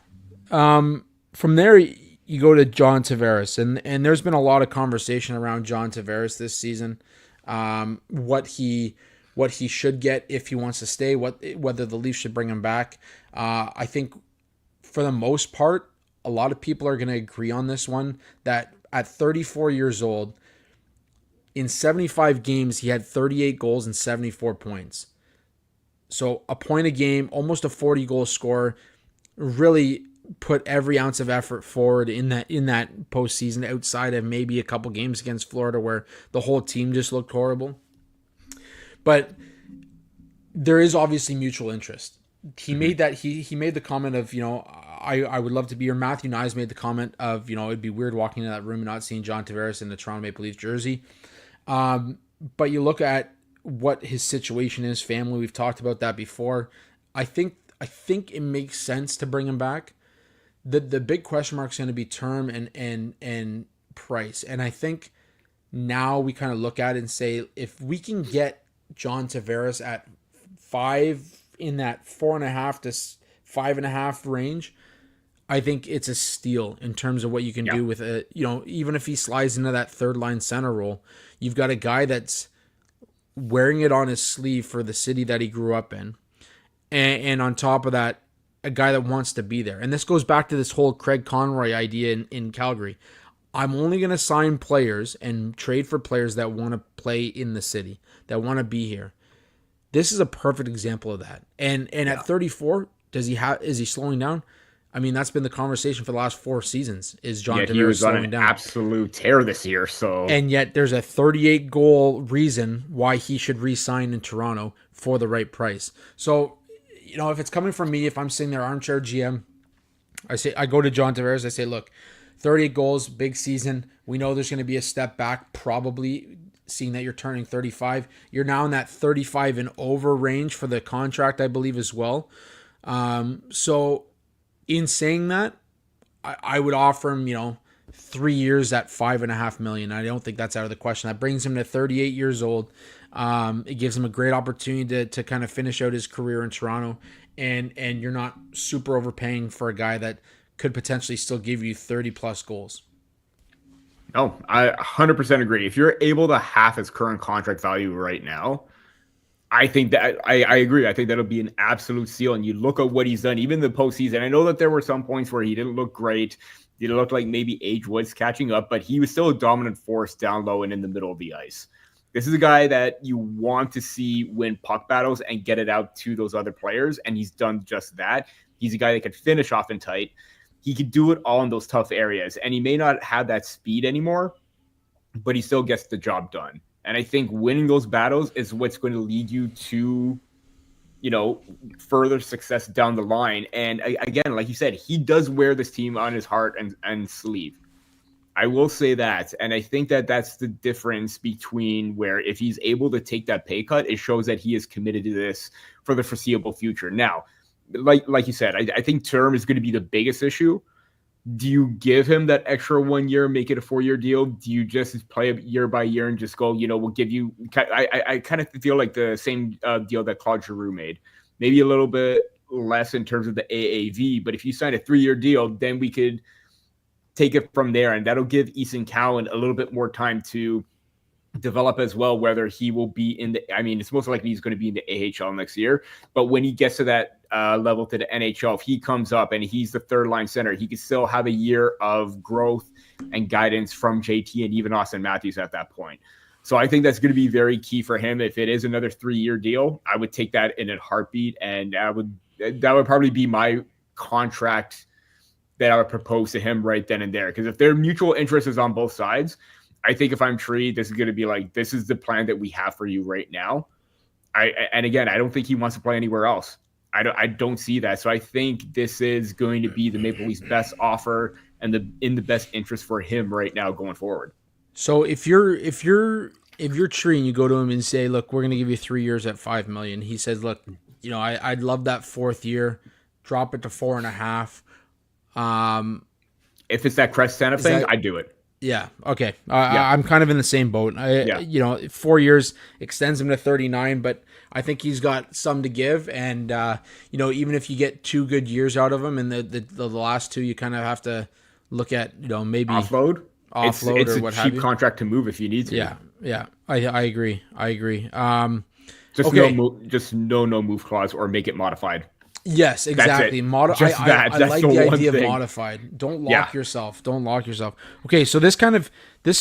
Yeah. From there you go to John Tavares, and there's been a lot of conversation around John Tavares this season. What he should get if he wants to stay, whether the Leafs should bring him back. I think for the most part, a lot of people are going to agree on this one, that at 34 years old, In 75 games, he had 38 goals and 74 points. So a point a game, almost a 40-goal scorer, really put every ounce of effort forward in that postseason, outside of maybe a couple games against Florida where the whole team just looked horrible. But there is obviously mutual interest. He made that he made the comment of, I would love to be here. Matthew Nyes made the comment of, it'd be weird walking into that room and not seeing John Tavares in the Toronto Maple Leafs jersey. But you look at what his situation is, family. We've talked about that before. I think it makes sense to bring him back. The big question mark is going to be term and price. And I think now we kind of look at it and say, if we can get John Tavares at 5, in that 4.5 to 5.5 range, I think it's a steal in terms of what you can do with it. Even if he slides into that third line center role, you've got a guy that's wearing it on his sleeve for the city that he grew up in. And on top of that, a guy that wants to be there. And this goes back to this whole Craig Conroy idea in Calgary. I'm only going to sign players and trade for players that want to play in the city, that want to be here. This is a perfect example of that. And at 34, is he slowing down? I mean, that's been the conversation for the last 4 seasons. Is John Tavares he was slowing on an down? Absolute tear this year. So, and yet there's a 38-goal reason why he should re-sign in Toronto for the right price. So, if it's coming from me, if I'm sitting there armchair GM, I go to John Tavares. I say, look, 38 goals, big season. We know there's going to be a step back, probably. Seeing that you're turning 35, you're now in that 35 and over range for the contract, I believe, as well. So in saying that, I would offer him, 3 years at $5.5 million. I don't think that's out of the question. That brings him to 38 years old. It gives him a great opportunity to kind of finish out his career in Toronto, and you're not super overpaying for a guy that could potentially still give you 30 plus goals. No, I 100% agree. If you're able to half his current contract value right now, I think that I agree. I think that'll be an absolute steal. And you look at what he's done, even the postseason. I know that there were some points where he didn't look great. It looked like maybe age was catching up, but he was still a dominant force down low and in the middle of the ice. This is a guy that you want to see win puck battles and get it out to those other players, and he's done just that. He's a guy that could finish off and tight. He could do it all in those tough areas, and he may not have that speed anymore, but he still gets the job done. And I think winning those battles is what's going to lead you to, further success down the line. And again, like you said, he does wear this team on his heart and sleeve. I will say that. And I think that that's the difference between where if he's able to take that pay cut, it shows that he is committed to this for the foreseeable future. Now, like you said, I think term is going to be the biggest issue. Do you give him that extra 1 year, make it a 4-year deal? Do you just play it year by year and just go, we'll give you – I kind of feel like the same deal that Claude Giroux made. Maybe a little bit less in terms of the AAV, but if you sign a 3-year deal, then we could take it from there, and that'll give Easton Cowan a little bit more time to develop as well, whether he will be in the – I mean, it's most likely he's going to be in the AHL next year, but when he gets to that level to the NHL, if he comes up and he's the third line center, he could still have a year of growth and guidance from JT and even Austin Matthews at that point. So I think that's going to be very key for him. If it is another 3-year deal, I would take that in a heartbeat, and that would probably be my contract that I would propose to him right then and there. Because if their mutual interest is on both sides, I think if I'm Tree, this is going to be like, this is the plan that we have for you right now. And again, I don't think he wants to play anywhere else. I don't see that. So I think this is going to be the Maple Leafs' best offer and in the best interest for him right now going forward. So if you're Tree and you go to him and say, look, we're going to give you 3 years at $5 million, he says, look, I'd love that 4th year, drop it to 4.5. If it's that Crest Santa thing, I'd do it. Yeah. Okay. I'm kind of in the same boat. 4 years extends him to 39, but I think he's got some to give. And, even if you get 2 good years out of him and the last 2, you kind of have to look at, maybe offload it's or what have you. It's a cheap contract to move if you need to. Yeah. Yeah. I agree. Just no move clause or make it modified. Yes, exactly. Just that. I That's like the the one idea of thing. modified. Don't Yeah. lock yourself. Don't lock yourself. Okay, so this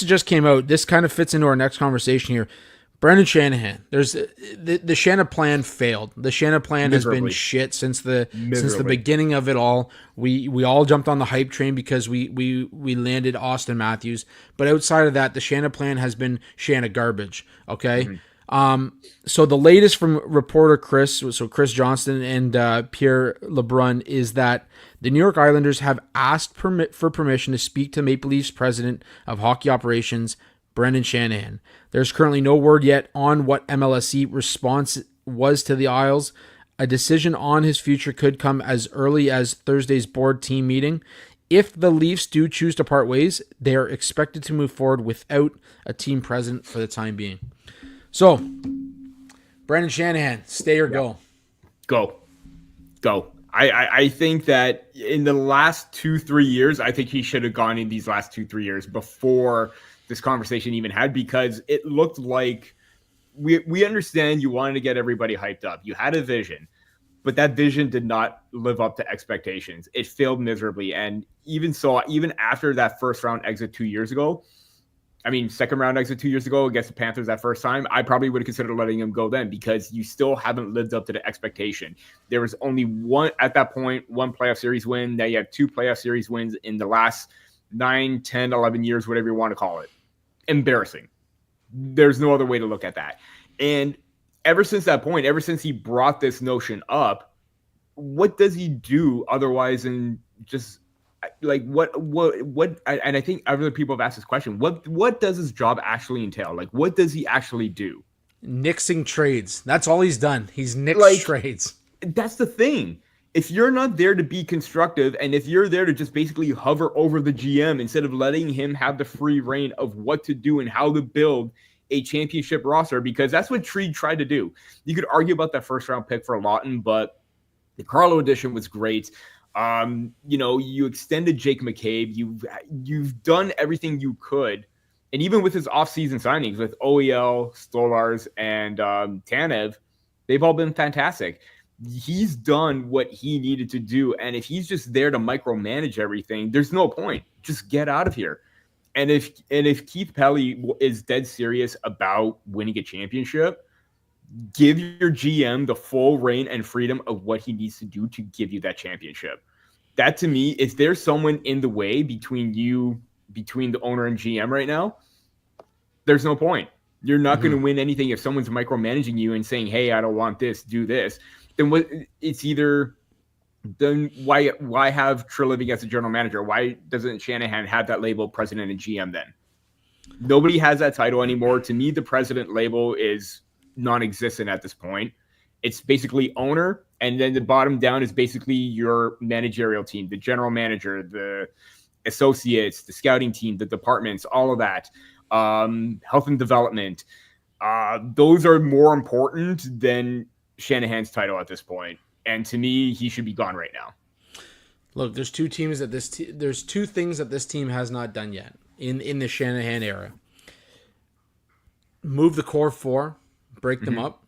just came out. This kind of fits into our next conversation here. Brendan Shanahan. There's the Shanahan plan failed. The Shanahan plan has been Miserably. shit since the Miserably. beginning of it all. We all jumped on the hype train because we landed Austin Matthews, but outside of that, the Shanahan plan has been Shanahan garbage. Okay. So the latest from reporter Chris Johnston and Pierre LeBrun is that the New York Islanders have asked for permission to speak to Maple Leafs president of hockey operations, Brendan Shanahan. There's currently no word yet on what MLSE response was to the Isles. A decision on his future could come as early as Thursday's board team meeting. If the Leafs do choose to part ways, they are expected to move forward without a team president for the time being. So, Brendan Shanahan, stay or go? Go. I think that in the last 2-3 years, I think he should have gone in these last 2-3 years before this conversation even had, because it looked like we understand you wanted to get everybody hyped up. You had a vision, but that vision did not live up to expectations. It failed miserably. And even after that first round exit 2 years ago, second round exit 2 years ago against the Panthers that first time, I probably would have considered letting him go then, because you still haven't lived up to the expectation. There was only one playoff series win. Now you have 2 playoff series wins in the last 9, 10, 11 years, whatever you want to call it. Embarrassing. There's no other way to look at that. And ever since that point, ever since he brought this notion up, what does he do otherwise than just like what and I think other people have asked this question. What does his job actually entail? Like, what does he actually do? Nixing trades. That's all he's done. He's nixed trades. That's the thing. If you're not there to be constructive, and if you're there to just basically hover over the GM instead of letting him have the free reign of what to do and how to build a championship roster, because that's what Treeg tried to do. You could argue about that first round pick for Lawton, but the Carlo edition was great. You extended Jake McCabe. You've done everything you could. And even with his offseason signings with OEL, Stolars, and Tanev, they've all been fantastic. He's done what he needed to do. And if he's just there to micromanage everything, there's no point. Just get out of here. And if Keith Pelly is dead serious about winning a championship, give your GM the full reign and freedom of what he needs to do to give you that championship. That, to me, if there's someone in the way between the owner and GM right now, there's no point. You're not going to win anything if someone's micromanaging you and saying, hey, I don't want this, do this. Then why have Treliving as a general manager? Why doesn't Shanahan have that label president and GM then? Nobody has that title anymore. To me, the president label is non-existent at this point. It's basically owner, and then the bottom down is basically your managerial team, the general manager, the associates, the scouting team, the departments, all of that, health and development. Those are more important than Shanahan's title at this point. And to me, he should be gone right now. Look, there's two things that this team has not done yet in the Shanahan era. Move the core 4, break them up,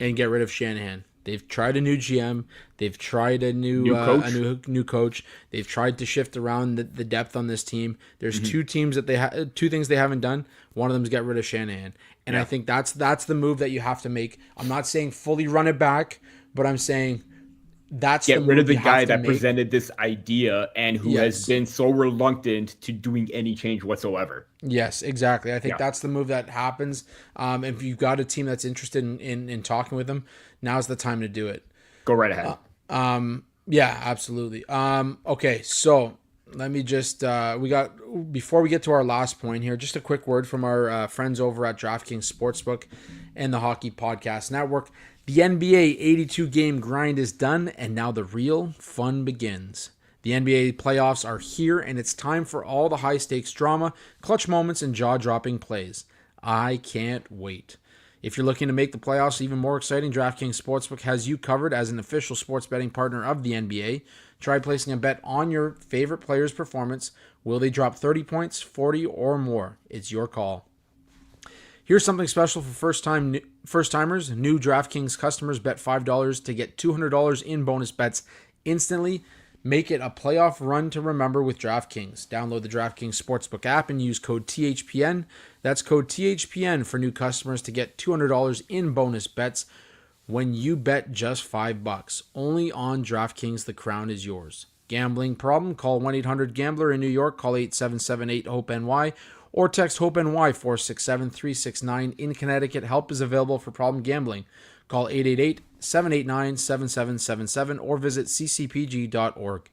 and get rid of Shanahan. They've tried a new GM. They've tried a new coach. They've tried to shift around the depth on this team. There's two things they haven't done. One of them is get rid of Shanahan, and I think that's the move that you have to make. I'm not saying fully run it back, but I'm saying that's get rid of the guy that presented this idea and who has been so reluctant to doing any change whatsoever. Yes, exactly. I think that's the move that happens. If you've got a team that's interested in talking with them, now's the time to do it. Go right ahead. Yeah, absolutely. Okay, so let me just before we get to our last point here, just a quick word from our friends over at DraftKings Sportsbook and the Hockey Podcast Network. The NBA 82-game grind is done, and now the real fun begins. The NBA playoffs are here, and it's time for all the high-stakes drama, clutch moments, and jaw-dropping plays. I can't wait. If you're looking to make the playoffs even more exciting, DraftKings Sportsbook has you covered as an official sports betting partner of the NBA. Try placing a bet on your favorite player's performance. Will they drop 30 points, 40, or more? It's your call. Here's something special for first-timers. New DraftKings customers bet $5 to get $200 in bonus bets instantly. Make it a playoff run to remember with DraftKings. Download the DraftKings Sportsbook app and use code THPN. That's code THPN for new customers to get $200 in bonus bets when you bet just $5. Only on DraftKings, the crown is yours. Gambling problem? Call 1-800-GAMBLER in New York. Call 877-8-HOPE-NY or text HOPE-NY 467-369. In Connecticut, help is available for problem gambling. Call 888-789-7777 or visit ccpg.org.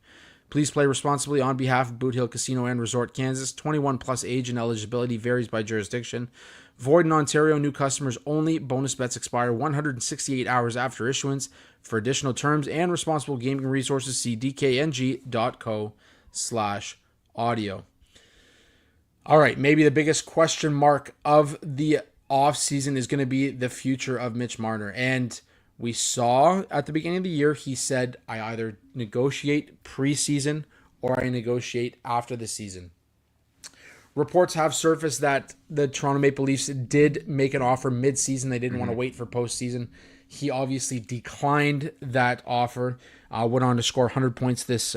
Please play responsibly on behalf of Boot Hill Casino and Resort, Kansas. 21 plus age and eligibility varies by jurisdiction. Void in Ontario. New customers only. Bonus bets expire 168 hours after issuance. For additional terms and responsible gaming resources, see dkng.co/audio. All right, maybe the biggest question mark of the offseason is going to be the future of Mitch Marner. And we saw at the beginning of the year, he said, I either negotiate preseason or I negotiate after the season. Reports have surfaced that the Toronto Maple Leafs did make an offer mid-season. They didn't want to wait for postseason. He obviously declined that offer. Went on to score 100 points this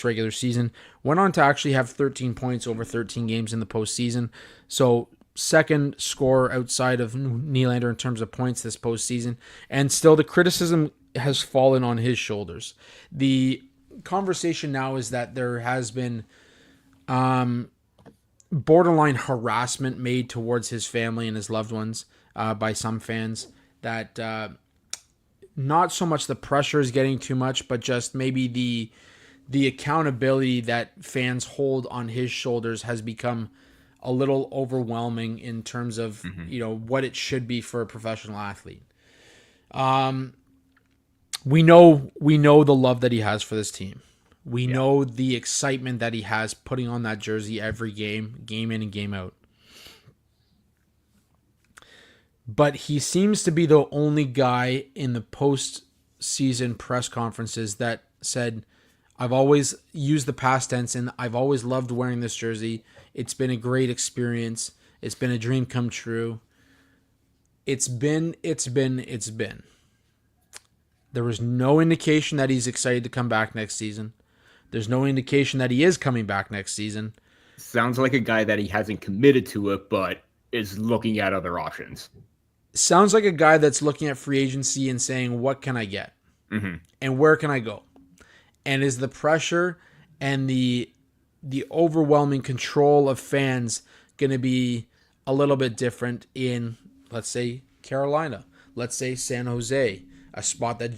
regular season. Went on to actually have 13 points over 13 games in the postseason. So second scorer outside of Nylander in terms of points this postseason. And still the criticism has fallen on his shoulders. The conversation now is that there has been borderline harassment made towards his family and his loved ones by some fans. That not so much the pressure is getting too much, but just maybe the accountability that fans hold on his shoulders has become a little overwhelming in terms of what it should be for a professional athlete. We know the love that he has for this team. We know the excitement that he has putting on that jersey every game in and game out. But he seems to be the only guy in the post-season press conferences that said, I've always used the past tense and I've always loved wearing this jersey. It's been a great experience. It's been a dream come true. It's been. There was no indication that he's excited to come back next season. There's no indication that he is coming back next season. Sounds like a guy that he hasn't committed to it, but is looking at other options. Sounds like a guy that's looking at free agency and saying, what can I get? And where can I go? And is the pressure and the overwhelming control of fans going to be a little bit different in, let's say, Carolina, let's say San Jose, a spot that,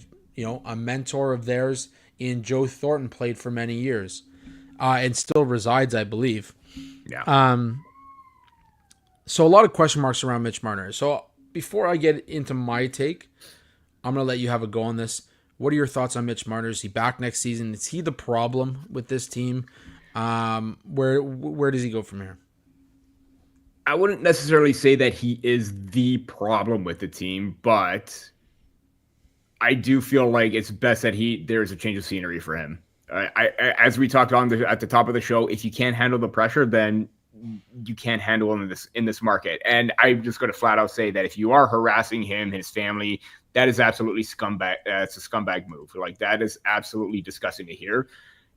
a mentor of theirs in Joe Thornton played for many years and still resides, I believe. Yeah. So a lot of question marks around Mitch Marner. So before I get into my take, I'm going to let you have a go on this. What are your thoughts on Mitch Marner? Is he back next season? Is he the problem with this team? Where does he go from here? I wouldn't necessarily say that he is the problem with the team, but I do feel like it's best that there's a change of scenery for him. As we talked at the top of the show, if you can't handle the pressure, then you can't handle him in this market. And I'm just going to flat out say that if you are harassing him, his family, that is absolutely scumbag. It's a scumbag move. Like, that is absolutely disgusting to hear.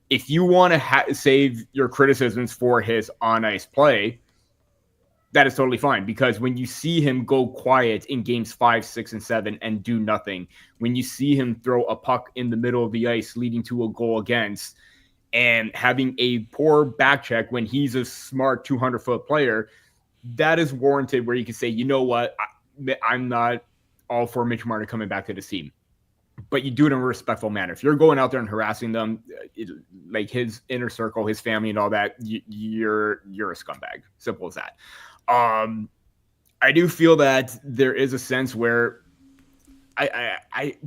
If you want to save your criticisms for his on-ice play, that is totally fine, because when you see him go quiet in games 5, 6, and 7 and do nothing, when you see him throw a puck in the middle of the ice leading to a goal against, and having a poor back check when he's a smart 200-foot player, that is warranted where you can say, you know what, I'm not all for Mitch Marner coming back to the team. But you do it in a respectful manner. If you're going out there and harassing them, like his inner circle, his family and all that, you're a scumbag. Simple as that. I do feel that there is a sense where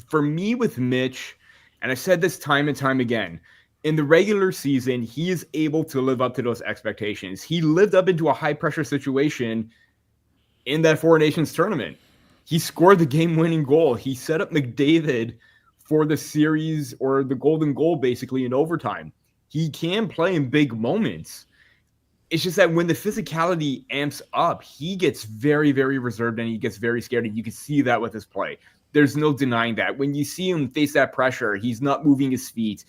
for me with Mitch, and I said this time and time again, in the regular season, he is able to live up to those expectations. He lived up into a high-pressure situation in that Four Nations tournament. He scored the game-winning goal. He set up McDavid for the series, or the golden goal, basically, in overtime. He can play in big moments. it's just that when the physicality amps up, he gets very, very reserved and he gets very scared. And you can see that with his play. There's no denying that. When you see him face that pressure, he's not moving his feet.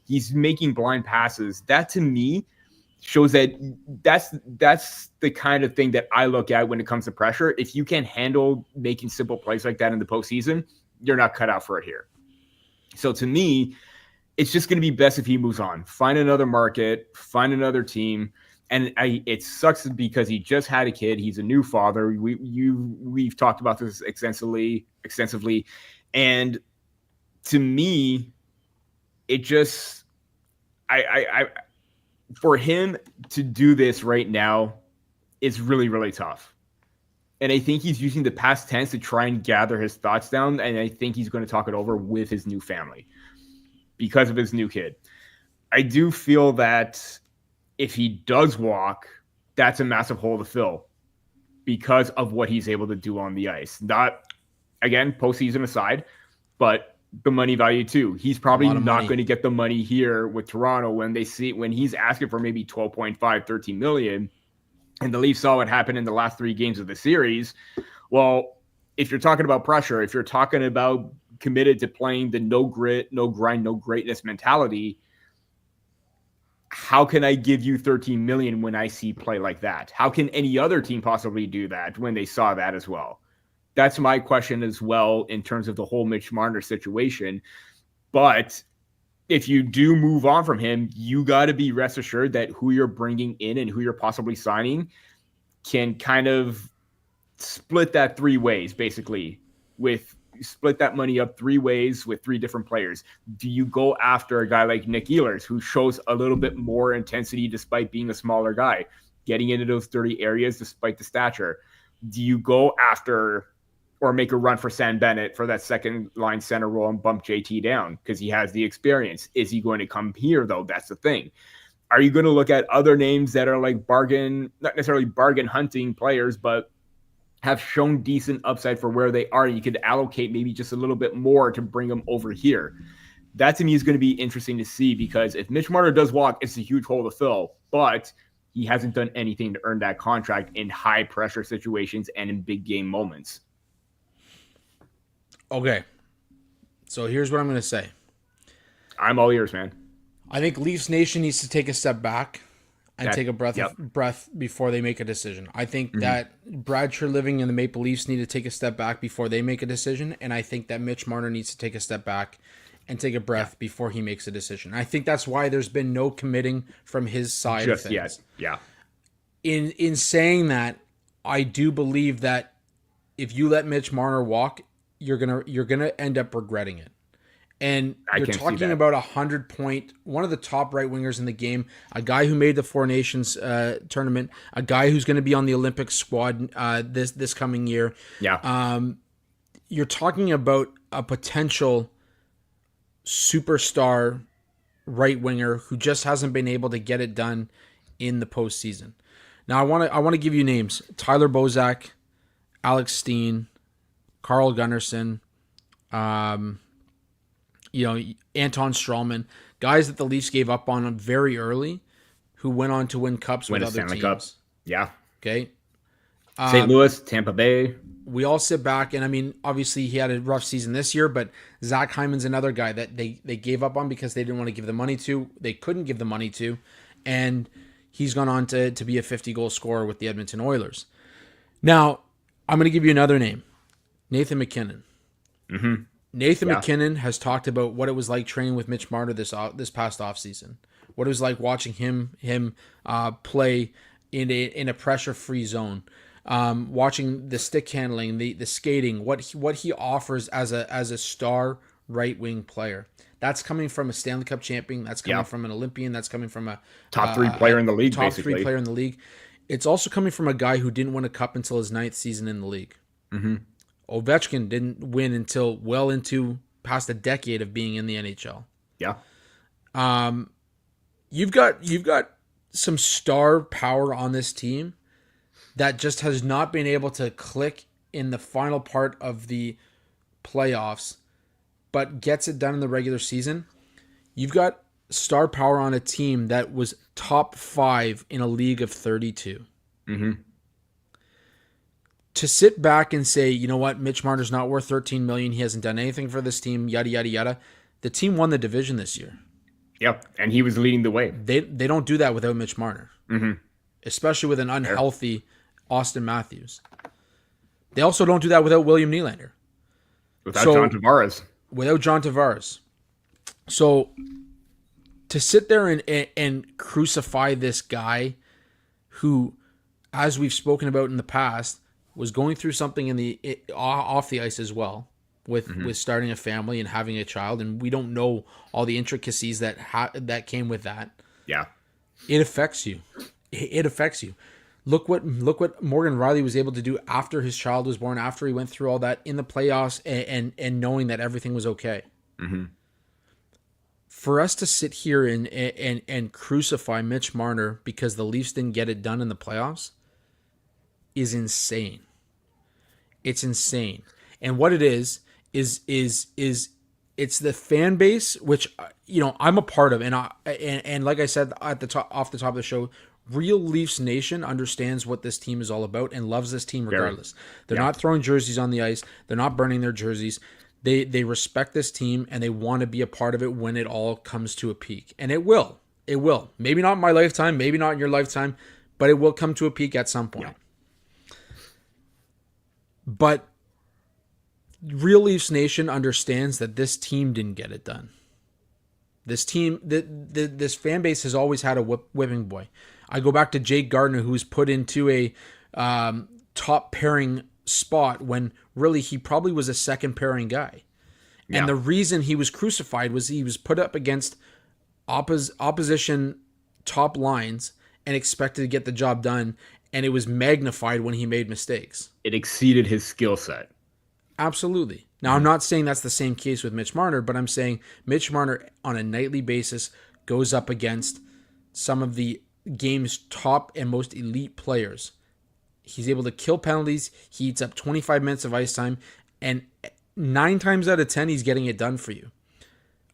He's making blind passes. That to me shows that that's the kind of thing that I look at when it comes to pressure. If you can't handle making simple plays like that in the postseason, you're not cut out for it here. So to me, it's just going to be best if he moves on, find another market, find another team. And it sucks because he just had a kid. He's a new father. We've talked about this extensively. And to me, it just, for him to do this right now is really, really tough. And I think he's using the past tense to try and gather his thoughts down. And I think he's going to talk it over with his new family because of his new kid. I do feel that if he does walk, that's a massive hole to fill because of what he's able to do on the ice. Not, again, postseason aside, but the money value too. He's probably not going to get the money here with Toronto when he's asking for maybe 12.5, 13 million. And the Leafs saw what happened in the last 3 games of the series. Well, if you're talking about pressure, if you're talking about committed to playing the no grit, no grind, no greatness mentality, how can I give you 13 million when I see play like that? How can any other team possibly do that when they saw that as well? That's my question as well in terms of the whole Mitch Marner situation. But if you do move on from him, you got to be rest assured that who you're bringing in and who you're possibly signing can kind of split that 3 ways, basically, split that money up 3 ways with 3 different players. Do you go after a guy like Nick Ehlers, who shows a little bit more intensity despite being a smaller guy, getting into those dirty areas despite the stature? Do you go after or make a run for Sam Bennett for that second line center role and bump JT down because he has the experience? Is he going to come here, though? That's the thing. Are you going to look at other names that are like not necessarily bargain hunting players, but have shown decent upside for where they are? You could allocate maybe just a little bit more to bring them over here. That to me is going to be interesting to see, because if Mitch Marner does walk, it's a huge hole to fill, but he hasn't done anything to earn that contract in high pressure situations and in big game moments. Okay. So here's what I'm going to say. I'm all ears, man. I think Leafs Nation needs to take a step back and take a breath before they make a decision. I think that Brad Treliving and the Maple Leafs need to take a step back before they make a decision, and I think that Mitch Marner needs to take a step back and take a breath before he makes a decision. I think that's why there's been no committing from his side of things. Yet. Yeah. In saying that, I do believe that if you let Mitch Marner walk, you're gonna end up regretting it. And you're talking about 100-point, one of the top right wingers in the game, a guy who made the Four Nations tournament, a guy who's going to be on the Olympic squad this coming year. Yeah. You're talking about a potential superstar right winger who just hasn't been able to get it done in the postseason. Now I want to give you names: Tyler Bozak, Alex Steen, Carl Gunnarsson, Anton Strawman, guys that the Leafs gave up on very early, who went on to win cups with other teams. Cup. Yeah. Okay. St. Louis, Tampa Bay. We all sit back, and I mean, obviously he had a rough season this year, but Zach Hyman's another guy that they gave up on because they didn't want to give the money to. They couldn't give the money to, and he's gone on to be a 50-goal scorer with the Edmonton Oilers. Now, I'm going to give you another name, Nathan MacKinnon. Mm-hmm. Nathan MacKinnon has talked about what it was like training with Mitch Marner this past offseason. What it was like watching him play in a pressure-free zone, watching the stick handling, the skating, what he offers as a star right wing player. That's coming from a Stanley Cup champion. That's coming from an Olympian. That's coming from a top 3 player in the league. Top 3 player in the league. It's also coming from a guy who didn't win a cup until his 9th season in the league. Mm-hmm. Ovechkin didn't win until well into past a decade of being in the NHL. Yeah. You've got some star power on this team that just has not been able to click in the final part of the playoffs, but gets it done in the regular season. You've got star power on a team that was top 5 in a league of 32. Mm-hmm. To sit back and say, you know what, Mitch Marner's not worth $13 million. He hasn't done anything for this team, yada, yada, yada. The team won the division this year. Yep, and he was leading the way. They don't do that without Mitch Marner, especially with an unhealthy Austin Matthews. They also don't do that without William Nylander. Without John Tavares. Without John Tavares. So to sit there and crucify this guy who, as we've spoken about in the past, was going through something off the ice as well with starting a family and having a child, and we don't know all the intricacies that came with that. Yeah, it affects you. It affects you. Look what Morgan Riley was able to do after his child was born, after he went through all that in the playoffs, and knowing that everything was okay. Mm-hmm. For us to sit here and crucify Mitch Marner because the Leafs didn't get it done in the playoffs is insane. It's insane. And what it is it's the fan base, which I'm a part of, and like I said off the top of the show, real Leafs Nation understands what this team is all about and loves this team regardless. They're not throwing jerseys on the ice. They're not burning their jerseys. They respect this team and they want to be a part of it when it all comes to a peak. And it will. It will. Maybe not in my lifetime, maybe not in your lifetime, but it will come to a peak at some point. Yeah. But real Leafs Nation understands that this team didn't get it done. This team, this fan base has always had a whipping boy. I go back to Jake Gardiner, who was put into a top pairing spot when really he probably was a second pairing guy. Yeah. And the reason he was crucified was he was put up against opposition top lines and expected to get the job done, and it was magnified when he made mistakes. It exceeded his skill set. Absolutely. Now, I'm not saying that's the same case with Mitch Marner, but I'm saying Mitch Marner on a nightly basis goes up against some of the game's top and most elite players. He's able to kill penalties. He eats up 25 minutes of ice time, and 9 times out of 10, he's getting it done for you.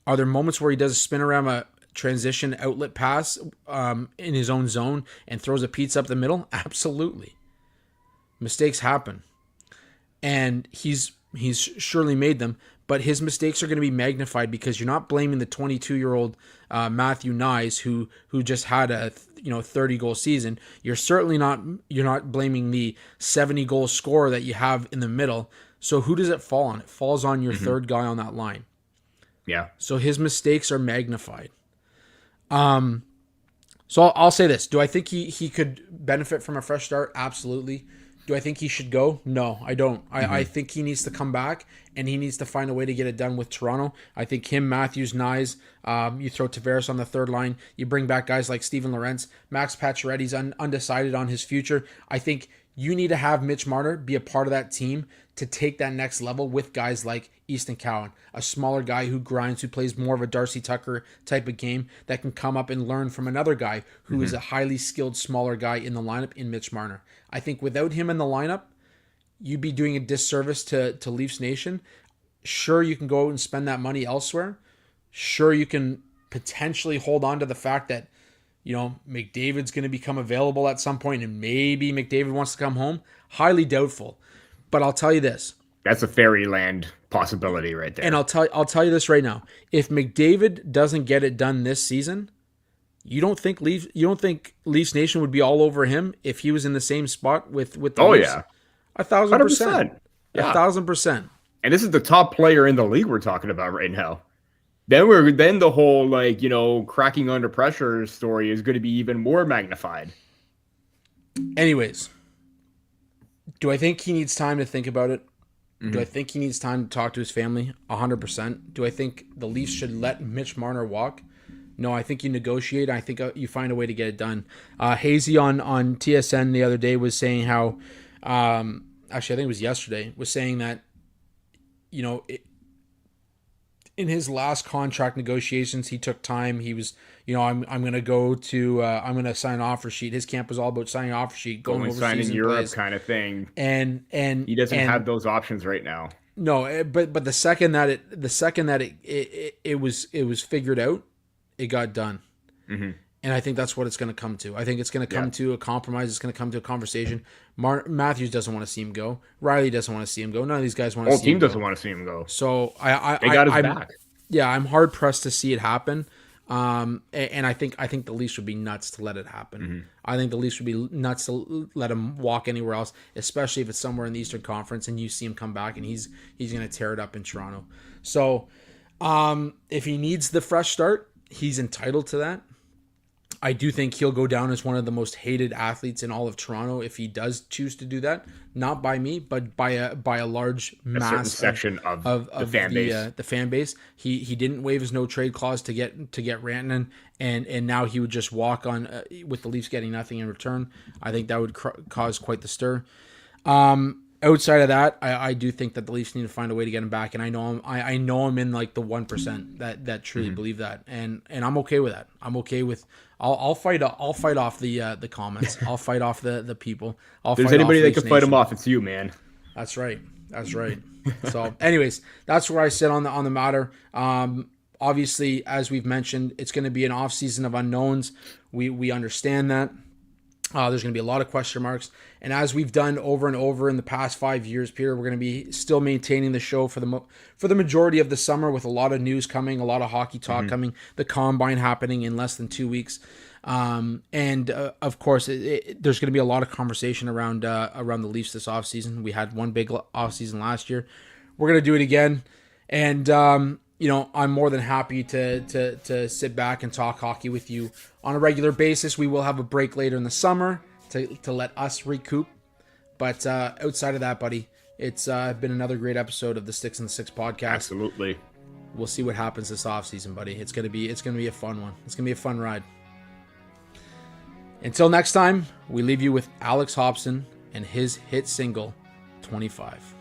Are there moments where he does a spin-around transition outlet pass in his own zone and throws a pizza up the middle? Absolutely. Mistakes happen. And he's surely made them, but his mistakes are going to be magnified because you're not blaming the 22-year-old Matthew Nyes who just had a 30-goal season. You're certainly not blaming the 70-goal scorer that you have in the middle. So who does it fall on? It falls on your third guy on that line. Yeah. So his mistakes are magnified. So I'll say this: do I think he could benefit from a fresh start? Absolutely. Do I think he should go? No, I don't. I think he needs to come back, and he needs to find a way to get it done with Toronto. I think him, Matthews, Nyes, you throw Tavares on the third line. You bring back guys like Steven Lorentz. Max Pacioretty's undecided on his future. I think you need to have Mitch Marner be a part of that team to take that next level with guys like Easton Cowan, a smaller guy who grinds, who plays more of a Darcy Tucker type of game that can come up and learn from another guy who is a highly skilled, smaller guy in the lineup in Mitch Marner. I think without him in the lineup, you'd be doing a disservice to Leafs Nation. Sure, you can go out and spend that money elsewhere. Sure, you can potentially hold on to the fact that, McDavid's going to become available at some point and maybe McDavid wants to come home. Highly doubtful. But I'll tell you this. That's a fairyland possibility right there. And I'll tell you this right now. If McDavid doesn't get it done this season, you don't think Leafs Nation would be all over him if he was in the same spot with the Leafs? Oh yeah. 1,000%. Yeah. 1,000%. And this is the top player in the league we're talking about right now. Then the whole cracking under pressure story is going to be even more magnified. Anyways, do I think he needs time to think about it? Do I think he needs time to talk to his family? 100%. Do I think the Leafs should let Mitch Marner walk? No, I think you negotiate. I think you find a way to get it done. Hazy on TSN the other day was saying how, actually I think it was yesterday, was saying that, in his last contract negotiations, he took time. He was, I'm going to go to, I'm going to sign an offer sheet. His camp was all about signing an offer sheet, going overseas sign in Europe plays. kind of thing. And he doesn't have those options right now. No, but the second that it was figured out, it got done. Mm-hmm. And I think that's what it's going to come to. I think it's going to come to a compromise. It's going to come to a conversation. Matthews doesn't want to see him go. Riley doesn't want to see him go. None of these guys want to see him go. Whole team doesn't want to see him go. So they got his back. Yeah, I'm hard pressed to see it happen. And I think the Leafs would be nuts to let it happen. Mm-hmm. I think the Leafs would be nuts to let him walk anywhere else, especially if it's somewhere in the Eastern Conference and you see him come back and he's going to tear it up in Toronto. So if he needs the fresh start, he's entitled to that. I do think he'll go down as one of the most hated athletes in all of Toronto if he does choose to do that. Not by me, but by a large mass section of the fan base. The fan base. He didn't waive his no trade clause to get Rantanen, and now he would just walk on with the Leafs getting nothing in return. I think that would cause quite the stir. Outside of that, I do think that the Leafs need to find a way to get him back, and I know I'm in like the 1% that truly believe that, and I'm okay with that. I'm okay with. I'll fight off the comments. I'll fight off the people. If there's anybody that can fight him off, it's you, man. That's right. So, anyways, that's where I sit on the matter. Obviously, as we've mentioned, it's going to be an off season of unknowns. We understand that. There's going to be a lot of question marks. And as we've done over and over in the past 5 years, Peter, we're going to be still maintaining the show for the majority of the summer with a lot of news coming, a lot of hockey talk coming, the combine happening in less than 2 weeks. And of course, there's going to be a lot of conversation around the Leafs this offseason. We had one big offseason last year. We're going to do it again. And, I'm more than happy to sit back and talk hockey with you on a regular basis. We will have a break later in the summer to let us recoup. But outside of that, buddy, it's been another great episode of the Sticks and the Six podcast. Absolutely. We'll see what happens this offseason, buddy. It's gonna be a fun one. It's gonna be a fun ride. Until next time, we leave you with Alex Hobson and his hit single, 25.